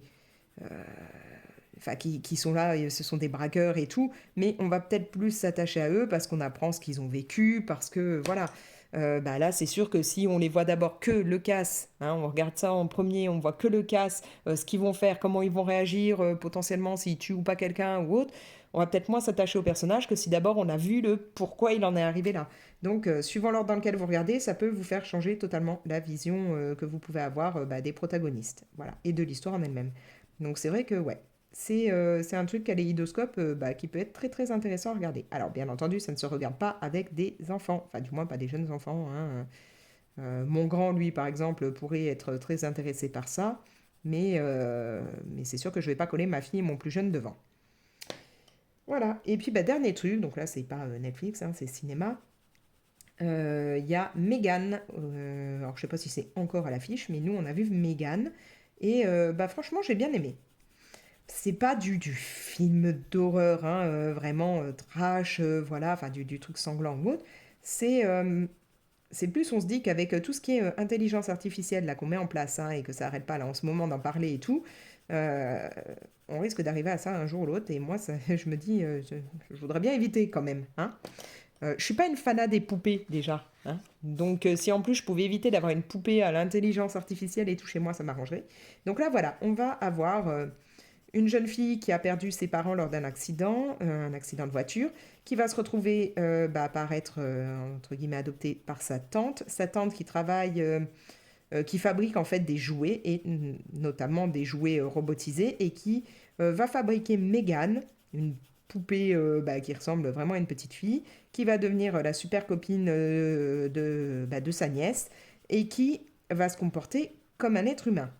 enfin qui sont là, et ce sont des braqueurs et tout, mais on va peut-être plus s'attacher à eux parce qu'on apprend ce qu'ils ont vécu, parce que voilà. Là, c'est sûr que si on les voit d'abord que le casse, hein, on regarde ça en premier, on voit que le casse, ce qu'ils vont faire, comment ils vont réagir, potentiellement s'ils tuent ou pas quelqu'un ou autre, on va peut-être moins s'attacher au personnage que si d'abord on a vu le pourquoi il en est arrivé là. Donc, suivant l'ordre dans lequel vous regardez, ça peut vous faire changer totalement la vision que vous pouvez avoir des protagonistes, voilà, et de l'histoire en elle-même. Donc, c'est vrai que ouais, c'est un truc kaléidoscope qui peut être très très intéressant à regarder. Alors bien entendu, ça ne se regarde pas avec des enfants, enfin du moins pas des jeunes enfants, hein. Mon grand, lui, par exemple, pourrait être très intéressé par ça, mais c'est sûr que je ne vais pas coller ma fille et mon plus jeune devant. Voilà, et puis dernier truc, donc là c'est pas Netflix, hein, c'est cinéma. Il y a Megan, alors je sais pas si c'est encore à l'affiche, mais nous on a vu Megan, et franchement j'ai bien aimé. C'est pas du film d'horreur, hein, vraiment trash, voilà, enfin du truc sanglant ou autre. C'est c'est plus, on se dit qu'avec tout ce qui est intelligence artificielle là qu'on met en place, hein, et que ça arrête pas là en ce moment d'en parler et tout, euh, on risque d'arriver à ça un jour ou l'autre. Et moi, je me dis, je voudrais bien éviter quand même, hein. Je suis pas une fanat des poupées déjà, hein. Donc si en plus je pouvais éviter d'avoir une poupée à l'intelligence artificielle et tout chez moi, ça m'arrangerait. Donc là voilà, on va avoir une jeune fille qui a perdu ses parents lors d'un un accident de voiture, qui va se retrouver par être, entre guillemets, adoptée par sa tante qui travaille, qui fabrique en fait des jouets, et notamment des jouets robotisés, et qui va fabriquer Megan, une poupée qui ressemble vraiment à une petite fille, qui va devenir la super copine de sa nièce, et qui va se comporter comme un être humain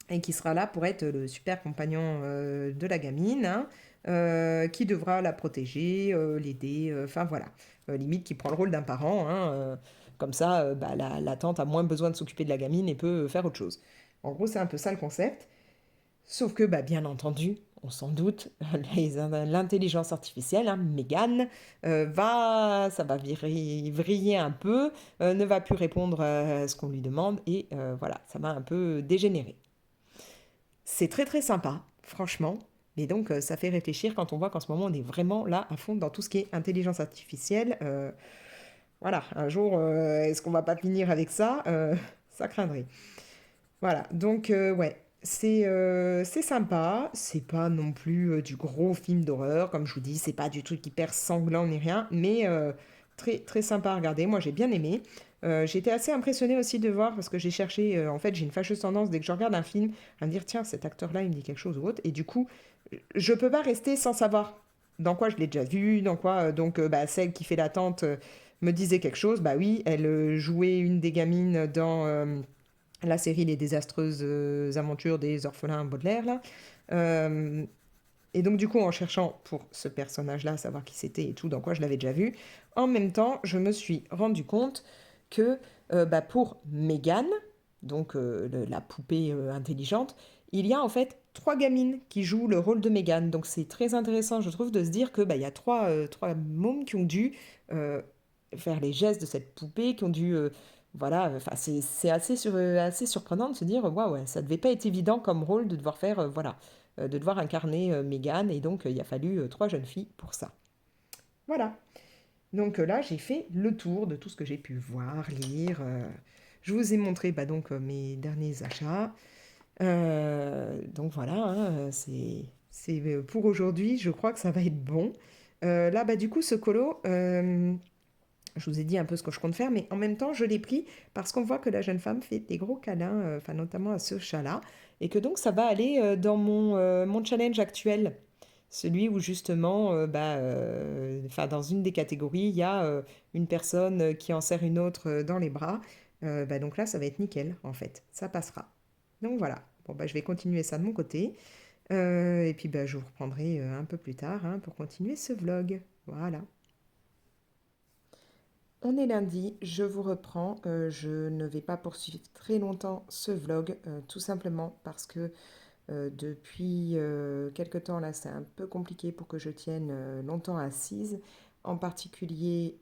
et qui sera là pour être le super compagnon de la gamine, hein. qui devra la protéger, l'aider, enfin voilà. Limite qui prend le rôle d'un parent, hein, comme ça, bah, la tante a moins besoin de s'occuper de la gamine et peut faire autre chose. En gros, c'est un peu ça le concept. Sauf que, bah, bien entendu, on s'en doute, l'intelligence artificielle, hein, Megan, ça va vriller un peu, ne va plus répondre à ce qu'on lui demande et voilà, ça va un peu dégénérer. C'est très très sympa, franchement. Et donc, ça fait réfléchir quand on voit qu'en ce moment, on est vraiment là à fond dans tout ce qui est intelligence artificielle. Voilà, un jour, est-ce qu'on va pas finir avec ça? Ça craindrait. Voilà, donc ouais, c'est sympa, c'est pas non plus du gros film d'horreur, comme je vous dis, c'est pas du truc hyper sanglant ni rien, mais très, très sympa à regarder, moi j'ai bien aimé. J'ai été assez impressionnée aussi de voir, parce que j'ai cherché, en fait j'ai une fâcheuse tendance dès que je regarde un film, à me dire tiens cet acteur-là il me dit quelque chose ou autre, et du coup je peux pas rester sans savoir dans quoi je l'ai déjà vu, dans quoi, donc bah, celle qui fait la tante me disait quelque chose, bah oui, elle jouait une des gamines dans la série Les désastreuses aventures des orphelins Baudelaire, là. Euh, et donc, du coup, en cherchant pour ce personnage-là, savoir qui c'était et tout, dans quoi je l'avais déjà vu, en même temps, je me suis rendu compte que bah, pour Megan, donc la poupée intelligente, il y a en fait trois gamines qui jouent le rôle de Megan. Donc, c'est très intéressant, je trouve, de se dire que bah, il y a trois mômes qui ont dû euh, faire les gestes de cette poupée, qui ont dû voilà, enfin, c'est assez surprenant de se dire, waouh, ouais, ça devait pas être évident comme rôle de devoir faire, voilà, de devoir incarner Meghan, et donc il a fallu trois jeunes filles pour ça. Voilà. Donc là, j'ai fait le tour de tout ce que j'ai pu voir, lire. Je vous ai montré bah, donc mes derniers achats. Donc voilà, hein, c'est pour aujourd'hui. Je crois que ça va être bon. Là, bah, du coup, ce colo, je vous ai dit un peu ce que je compte faire, mais en même temps, je l'ai pris parce qu'on voit que la jeune femme fait des gros câlins, enfin notamment à ce chat-là, et que donc ça va aller dans mon challenge actuel, celui où justement, enfin dans une des catégories, il y a une personne qui en serre une autre dans les bras. Bah, donc là, ça va être nickel, en fait, ça passera. Donc voilà, bon, bah, je vais continuer ça de mon côté, et puis bah, je vous reprendrai un peu plus tard hein, pour continuer ce vlog. Voilà. On est lundi, je vous reprends. Je ne vais pas poursuivre très longtemps ce vlog, tout simplement parce que depuis quelque temps là, c'est un peu compliqué pour que je tienne longtemps assise. En particulier,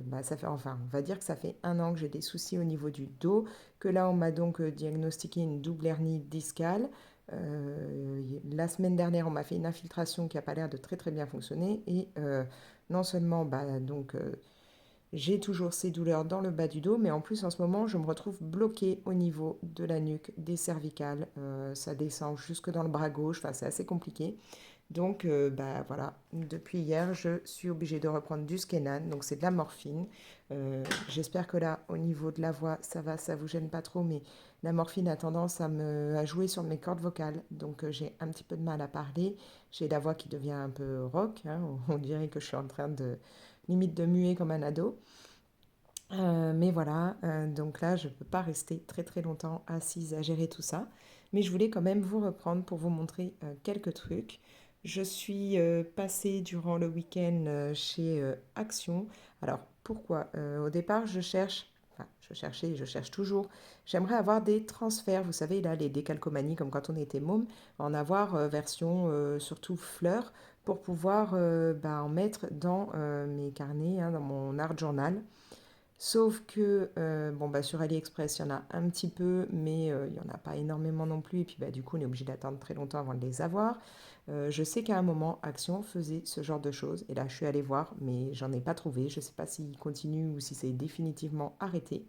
bah, ça fait, enfin, on va dire que ça fait un an que j'ai des soucis au niveau du dos, que là, on m'a donc diagnostiqué une double hernie discale. La semaine dernière, on m'a fait une infiltration qui n'a pas l'air de très très bien fonctionner et non seulement bah, donc j'ai toujours ces douleurs dans le bas du dos, mais en plus en ce moment, je me retrouve bloquée au niveau de la nuque, des cervicales. Ça descend jusque dans le bras gauche, enfin, c'est assez compliqué. Donc, bah, voilà, depuis hier, je suis obligée de reprendre du Skenan, donc c'est de la morphine. J'espère que là, au niveau de la voix, ça va, ça vous gêne pas trop, mais la morphine a tendance à jouer sur mes cordes vocales, donc j'ai un petit peu de mal à parler. J'ai la voix qui devient un peu rock, hein, on dirait que je suis en train de limite de muer comme un ado. Mais voilà, donc là, je ne peux pas rester très très longtemps assise à gérer tout ça. Mais je voulais quand même vous reprendre pour vous montrer quelques trucs. Je suis passée durant le week-end chez Action. Alors pourquoi? Au départ, je cherche toujours. J'aimerais avoir des transferts, vous savez, là, les décalcomanies, comme quand on était môme, en avoir version surtout fleurs pour pouvoir bah, en mettre dans mes carnets, hein, dans mon art journal. Sauf que bon, bah, sur AliExpress, il y en a un petit peu, mais il n'y en a pas énormément non plus. Et puis bah, du coup, on est obligé d'attendre très longtemps avant de les avoir. Je sais qu'à un moment, Action faisait ce genre de choses. Et là, je suis allée voir, mais j'en ai pas trouvé. Je ne sais pas s'il continue ou si c'est définitivement arrêté.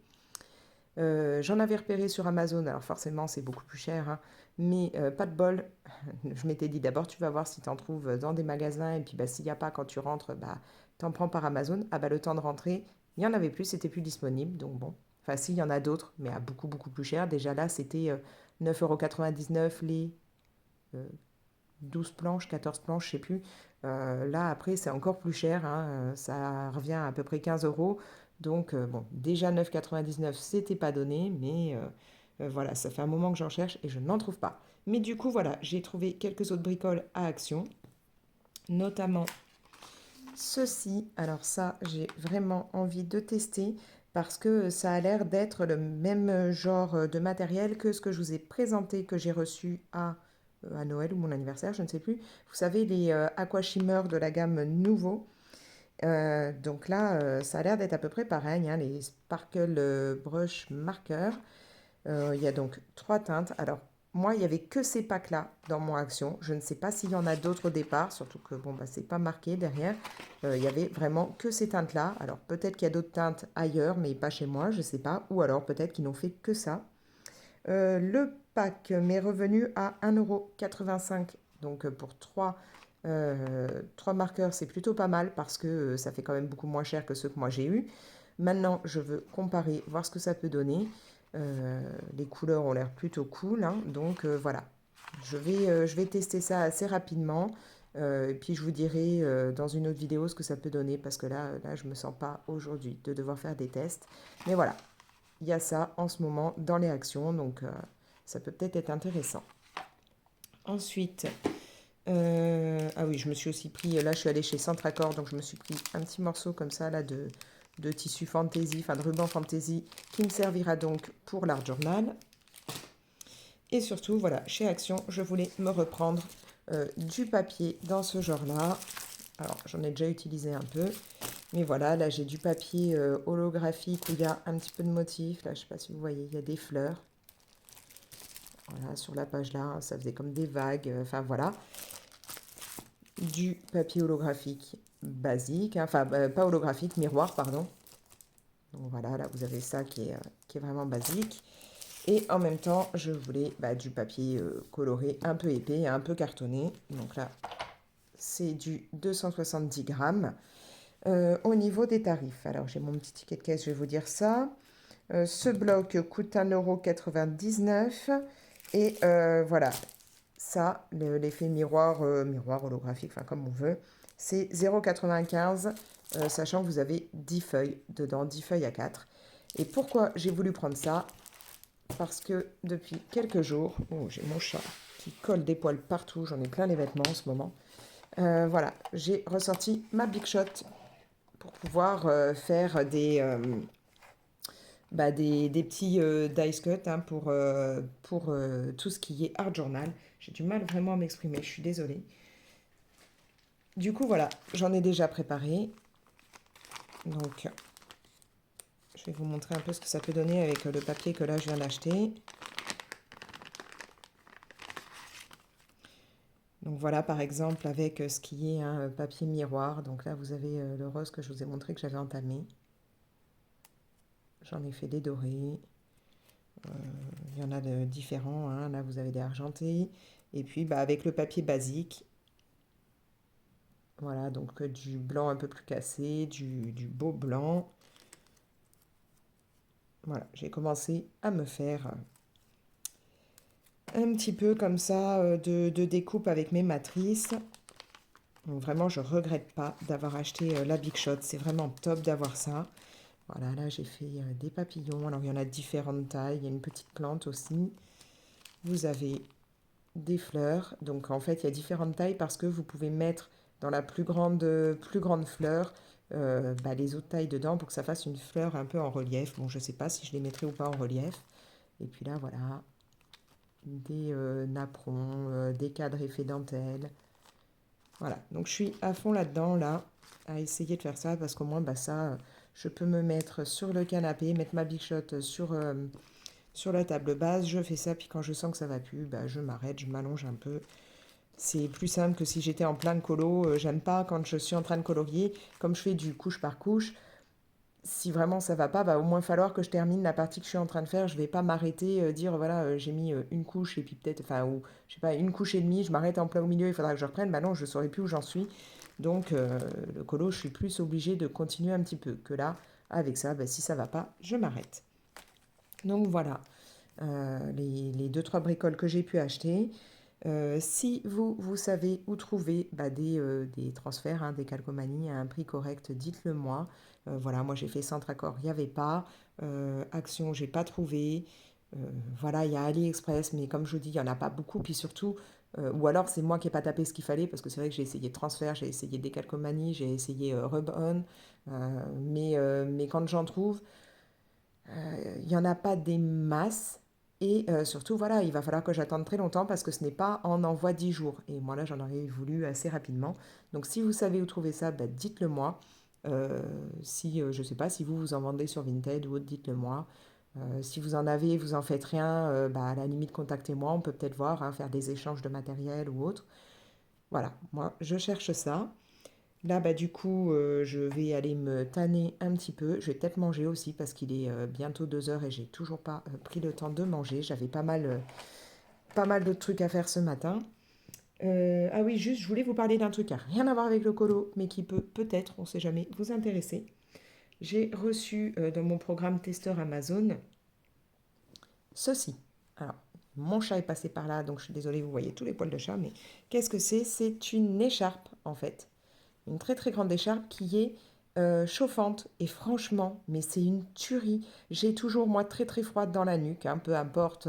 J'en avais repéré sur Amazon, alors forcément c'est beaucoup plus cher, hein, mais pas de bol. Je m'étais dit d'abord tu vas voir si tu en trouves dans des magasins, et puis bah, s'il n'y a pas quand tu rentres, bah, t'en prends par Amazon. Ah bah le temps de rentrer, il n'y en avait plus, c'était plus disponible, donc bon. Enfin si, il y en a d'autres, mais à beaucoup beaucoup plus cher. Déjà là c'était 9,99 € les euh, 12 planches, 14 planches, je sais plus. Là, après, c'est encore plus cher, hein, ça revient à peu près 15 euros. Donc, bon, déjà 9,99, c'était pas donné, mais voilà, ça fait un moment que j'en cherche et je n'en trouve pas. Mais du coup, voilà, j'ai trouvé quelques autres bricoles à Action. notamment ceci. Alors ça, j'ai vraiment envie de tester parce que ça a l'air d'être le même genre de matériel que ce que je vous ai présenté, que j'ai reçu à Noël ou mon anniversaire, je ne sais plus. Vous savez, les Aqua Shimmer de la gamme Nouveau. Donc là, ça a l'air d'être à peu près pareil, hein, les Sparkle Brush Marker. Il y a donc trois teintes. Alors, moi, il n'y avait que ces packs-là dans mon action. Je ne sais pas s'il y en a d'autres au départ, surtout que bon, bah, c'est pas marqué derrière. Il y avait vraiment que ces teintes-là. Alors, peut-être qu'il y a d'autres teintes ailleurs, mais pas chez moi, je ne sais pas. Ou alors, peut-être qu'ils n'ont fait que ça. Le pack m'est revenu à 1,85 €. Donc, pour trois marqueurs, c'est plutôt pas mal parce que ça fait quand même beaucoup moins cher que ceux que moi j'ai eus. Maintenant, je veux comparer, voir ce que ça peut donner. Les couleurs ont l'air plutôt cool, hein, donc voilà. Je vais tester ça assez rapidement. Et puis je vous dirai dans une autre vidéo ce que ça peut donner parce que là je me sens pas aujourd'hui de devoir faire des tests. Mais voilà, il y a ça en ce moment dans les actions, donc ça peut peut-être être intéressant. Ensuite, ah oui, je me suis aussi pris, là je suis allée chez Centracor, donc je me suis pris un petit morceau comme ça là de tissu fantaisie, enfin de ruban fantaisie, qui me servira donc pour l'art journal. Et surtout, voilà, chez Action, je voulais me reprendre du papier dans ce genre-là. Alors, j'en ai déjà utilisé un peu. Mais voilà, là, j'ai du papier holographique où il y a un petit peu de motif. Là, je ne sais pas si vous voyez, il y a des fleurs. Voilà, sur la page là, ça faisait comme des vagues. Enfin, voilà. Du papier holographique basique. Hein, enfin, pas holographique, miroir, pardon. Donc voilà, là, vous avez ça qui est vraiment basique. Et en même temps, je voulais du papier coloré un peu épais, un peu cartonné. Donc là, c'est du 270 grammes. Au niveau des tarifs, alors j'ai mon petit ticket de caisse, je vais vous dire ça. Ce bloc coûte 1,99 €. Et voilà, ça, l'effet miroir, miroir holographique, enfin comme on veut, c'est 0,95 €, sachant que vous avez 10 feuilles dedans, 10 feuilles à 4. Et pourquoi j'ai voulu prendre ça? Parce que depuis quelques jours, oh, j'ai mon chat qui colle des poils partout, j'en ai plein les vêtements en ce moment. Voilà, j'ai ressorti ma Big Shot pour pouvoir faire des petits dice cut hein, pour tout ce qui est art journal. J'ai du mal vraiment à m'exprimer, je suis désolée. Du coup, voilà, j'en ai déjà préparé. Donc, je vais vous montrer un peu ce que ça peut donner avec le papier que là, je viens d'acheter. Donc voilà par exemple avec ce qui est un papier miroir. Donc là vous avez le rose que je vous ai montré que j'avais entamé. J'en ai fait des dorés. Il y en a de différents. Hein. Là vous avez des argentés. Et puis avec le papier basique. Voilà donc du blanc un peu plus cassé, du beau blanc. Voilà, j'ai commencé à me faire un petit peu comme ça de découpe avec mes matrices. Donc vraiment, je regrette pas d'avoir acheté la Big Shot. C'est vraiment top d'avoir ça. Voilà, là j'ai fait des papillons. Alors il y en a différentes tailles. Il y a une petite plante aussi. Vous avez des fleurs. Donc en fait, il y a différentes tailles parce que vous pouvez mettre dans la plus grande fleur les autres tailles dedans pour que ça fasse une fleur un peu en relief. Bon, je ne sais pas si je les mettrai ou pas en relief. Et puis là, voilà, des napperons, des cadres effets dentelle. Voilà, donc je suis à fond là-dedans, là, à essayer de faire ça, parce qu'au moins, ça, je peux me mettre sur le canapé, mettre ma Big Shot sur la table basse, je fais ça, puis quand je sens que ça va plus, je m'arrête, je m'allonge un peu. C'est plus simple que si j'étais en plein colo. J'aime pas quand je suis en train de colorier, comme je fais du couche par couche. Si vraiment ça va pas, va au moins falloir que je termine la partie que je suis en train de faire. Je vais pas m'arrêter, dire voilà, j'ai mis une couche et puis peut-être, enfin, ou je sais pas, une couche et demie, je m'arrête en plein au milieu, il faudra que je reprenne. Bah non, je saurais plus où j'en suis. Donc, le colo, je suis plus obligée de continuer un petit peu que là. Avec ça, si ça va pas, je m'arrête. Donc voilà, les deux, trois bricoles que j'ai pu acheter. Si vous savez où trouver des transferts, hein, des calcomanies à un prix correct, dites-le moi. Voilà, moi j'ai fait Centracor, il n'y avait pas. Action, j'ai pas trouvé. Voilà, il y a AliExpress, mais comme je vous dis, il n'y en a pas beaucoup. Puis surtout, Ou alors c'est moi qui n'ai pas tapé ce qu'il fallait, parce que c'est vrai que j'ai essayé Transfert, j'ai essayé Decalcomanie, j'ai essayé Rub-On, mais quand j'en trouve, il n'y en a pas des masses. Et surtout, voilà, il va falloir que j'attende très longtemps parce que ce n'est pas en envoi 10 jours. Et moi, là, j'en aurais voulu assez rapidement. Donc, si vous savez où trouver ça, bah, dites-le moi. Si, je ne sais pas, si vous vous en vendez sur Vinted ou autre, dites-le moi. Si vous en avez, vous en faites rien, bah, à la limite, contactez-moi. On peut peut-être voir, hein, faire des échanges de matériel ou autre. Voilà, moi, je cherche ça. Là, bah, du coup, je vais aller me tanner un petit peu. Je vais peut-être manger aussi parce qu'il est bientôt 2 heures et j'ai toujours pas pris le temps de manger. J'avais pas mal d'autres trucs à faire ce matin. Ah oui, juste, je voulais vous parler d'un truc qui n'a rien à voir avec le colo, mais qui peut peut-être, on ne sait jamais, vous intéresser. J'ai reçu dans mon programme testeur Amazon ceci. Alors, mon chat est passé par là, donc je suis désolée, vous voyez tous les poils de chat, mais qu'est-ce que c'est? C'est une écharpe, en fait. Une très très grande écharpe qui est chauffante. Et franchement, mais c'est une tuerie. J'ai toujours, moi, très très froide dans la nuque, hein, peu importe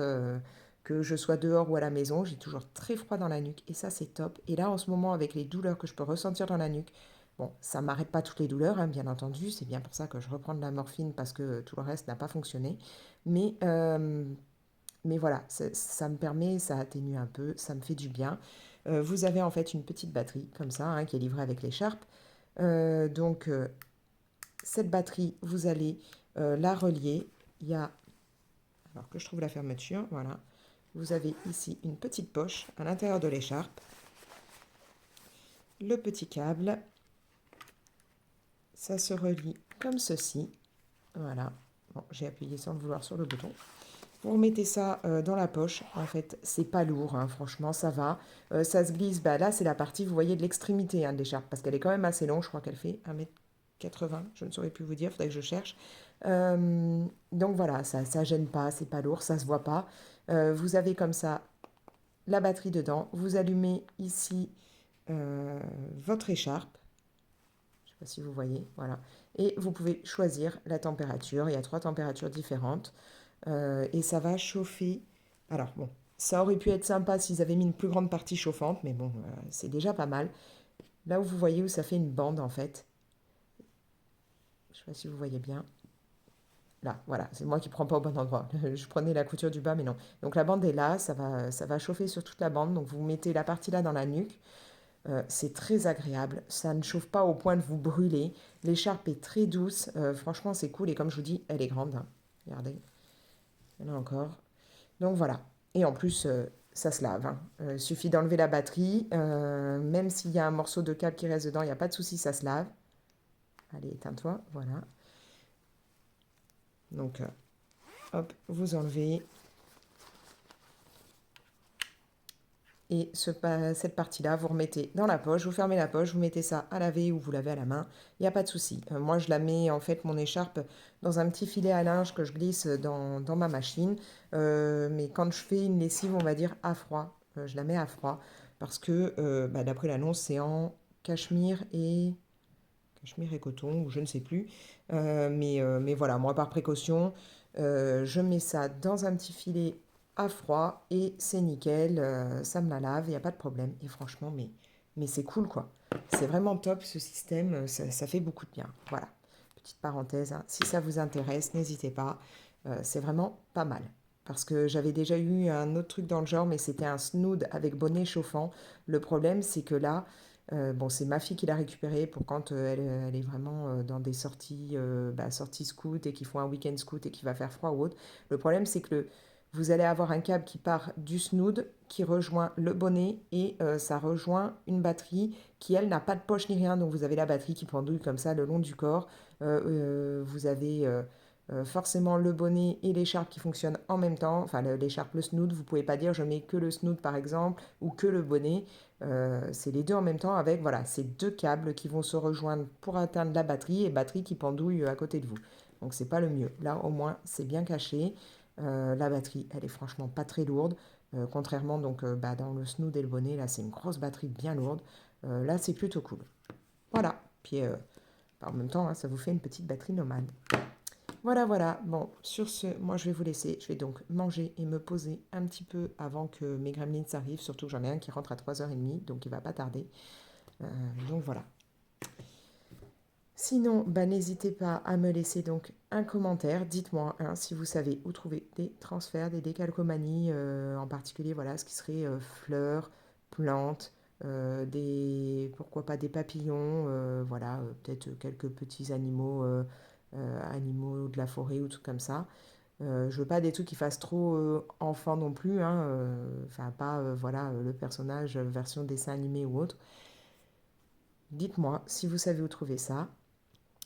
que je sois dehors ou à la maison, j'ai toujours très froid dans la nuque. Et ça, c'est top. Et là, en ce moment, avec les douleurs que je peux ressentir dans la nuque, bon, ça ne m'arrête pas toutes les douleurs, hein, bien entendu. C'est bien pour ça que je reprends de la morphine parce que tout le reste n'a pas fonctionné. Mais, euh, mais voilà, ça me permet, ça atténue un peu, ça me fait du bien. Vous avez en fait une petite batterie comme ça, hein, qui est livrée avec l'écharpe. Donc, cette batterie, vous allez la relier. Il y a, alors que je trouve la fermeture, voilà. Vous avez ici une petite poche à l'intérieur de l'écharpe. Le petit câble, ça se relie comme ceci. Voilà. Bon, j'ai appuyé sans le vouloir sur le bouton. Vous remettez ça dans la poche. En fait, c'est pas lourd, hein, franchement, ça va. Ça se glisse. Bah, là, c'est la partie, vous voyez, de l'extrémité hein, de l'écharpe, parce qu'elle est quand même assez longue. Je crois qu'elle fait 1,80 m. Je ne saurais plus vous dire, il faudrait que je cherche. Donc voilà, ça gêne pas, c'est pas lourd, ça se voit pas. Vous avez comme ça la batterie dedans. Vous allumez ici euh, votre écharpe. Je ne sais pas si vous voyez, voilà. Et vous pouvez choisir la température. Il y a 3 températures différentes. Et ça va chauffer. Alors bon, ça aurait pu être sympa s'ils avaient mis une plus grande partie chauffante, mais bon, c'est déjà pas mal. Là où vous voyez où ça fait une bande en fait. Je ne sais pas si vous voyez bien. Là, voilà, c'est moi qui ne prends pas au bon endroit. Je prenais la couture du bas, mais non. Donc la bande est là, ça va chauffer sur toute la bande. Donc vous mettez la partie là dans la nuque. C'est très agréable. Ça ne chauffe pas au point de vous brûler. L'écharpe est très douce. Franchement, c'est cool. Et comme je vous dis, elle est grande, hein. Regardez, il y en a encore. Donc voilà. Et en plus, ça se lave, hein. Suffit d'enlever la batterie. Même s'il y a un morceau de câble qui reste dedans, il n'y a pas de souci, ça se lave. Allez, éteins-toi. Voilà. Donc, hop, vous enlevez. Et cette partie-là, vous remettez dans la poche, vous fermez la poche, vous mettez ça à laver ou vous lavez à la main, il n'y a pas de souci. Moi, je la mets, en fait, mon écharpe, dans un petit filet à linge que je glisse dans ma machine. Mais quand je fais une lessive, on va dire à froid, je la mets à froid parce que, bah, d'après l'annonce, c'est en cachemire et coton, ou je ne sais plus. Mais voilà, moi, par précaution, je mets ça dans un petit filet à froid et c'est nickel, ça me la lave, il n'y a pas de problème. Et franchement, mais c'est cool quoi. C'est vraiment top ce système, ça fait beaucoup de bien. Voilà, petite parenthèse, hein. Si ça vous intéresse, n'hésitez pas, c'est vraiment pas mal. Parce que j'avais déjà eu un autre truc dans le genre, mais c'était un snood avec bonnet chauffant. Le problème, c'est que là, bon, c'est ma fille qui l'a récupéré pour quand elle est vraiment dans des sorties, sorties scout et qui font un week-end scout et qui va faire froid ou autre. Le problème, c'est que vous allez avoir un câble qui part du snood, qui rejoint le bonnet et ça rejoint une batterie qui, elle, n'a pas de poche ni rien. Donc vous avez la batterie qui pendouille comme ça le long du corps. Vous avez forcément le bonnet et l'écharpe qui fonctionnent en même temps. Enfin, l'écharpe, le snood, vous ne pouvez pas dire je mets que le snood par exemple ou que le bonnet. C'est les deux en même temps avec voilà, ces deux câbles qui vont se rejoindre pour atteindre la batterie et batterie qui pendouille à côté de vous. Donc c'est pas le mieux. Là au moins c'est bien caché. La batterie, elle est franchement pas très lourde. Contrairement donc dans le snood et le bonnet, là c'est une grosse batterie bien lourde. Là c'est plutôt cool. Voilà. Puis en même temps, hein, ça vous fait une petite batterie nomade. Voilà, voilà. Bon, sur ce, moi je vais vous laisser. Je vais donc manger et me poser un petit peu avant que mes gremlins arrivent. Surtout que j'en ai un qui rentre à 3h30, donc il va pas tarder. Euh, donc voilà. Sinon, bah, n'hésitez pas à me laisser donc un commentaire. Dites-moi hein, si vous savez où trouver des transferts, des décalcomanies, en particulier voilà, ce qui serait fleurs, plantes, pourquoi pas des papillons, voilà, peut-être quelques petits animaux, animaux de la forêt ou trucs comme ça. Je veux pas des trucs qui fassent trop enfant non plus, hein, enfin pas voilà, le personnage version dessin animé ou autre. Dites-moi si vous savez où trouver ça.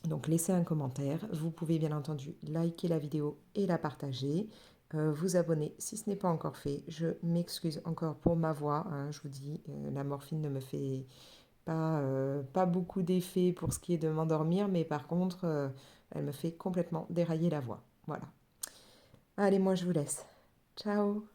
Donc laissez un commentaire. Vous pouvez bien entendu liker la vidéo et la partager. Vous abonner si ce n'est pas encore fait. Je m'excuse encore pour ma voix, hein, je vous dis, la morphine ne me fait pas beaucoup d'effet pour ce qui est de m'endormir, mais par contre, elle me fait complètement dérailler la voix. Voilà. Allez, moi je vous laisse. Ciao.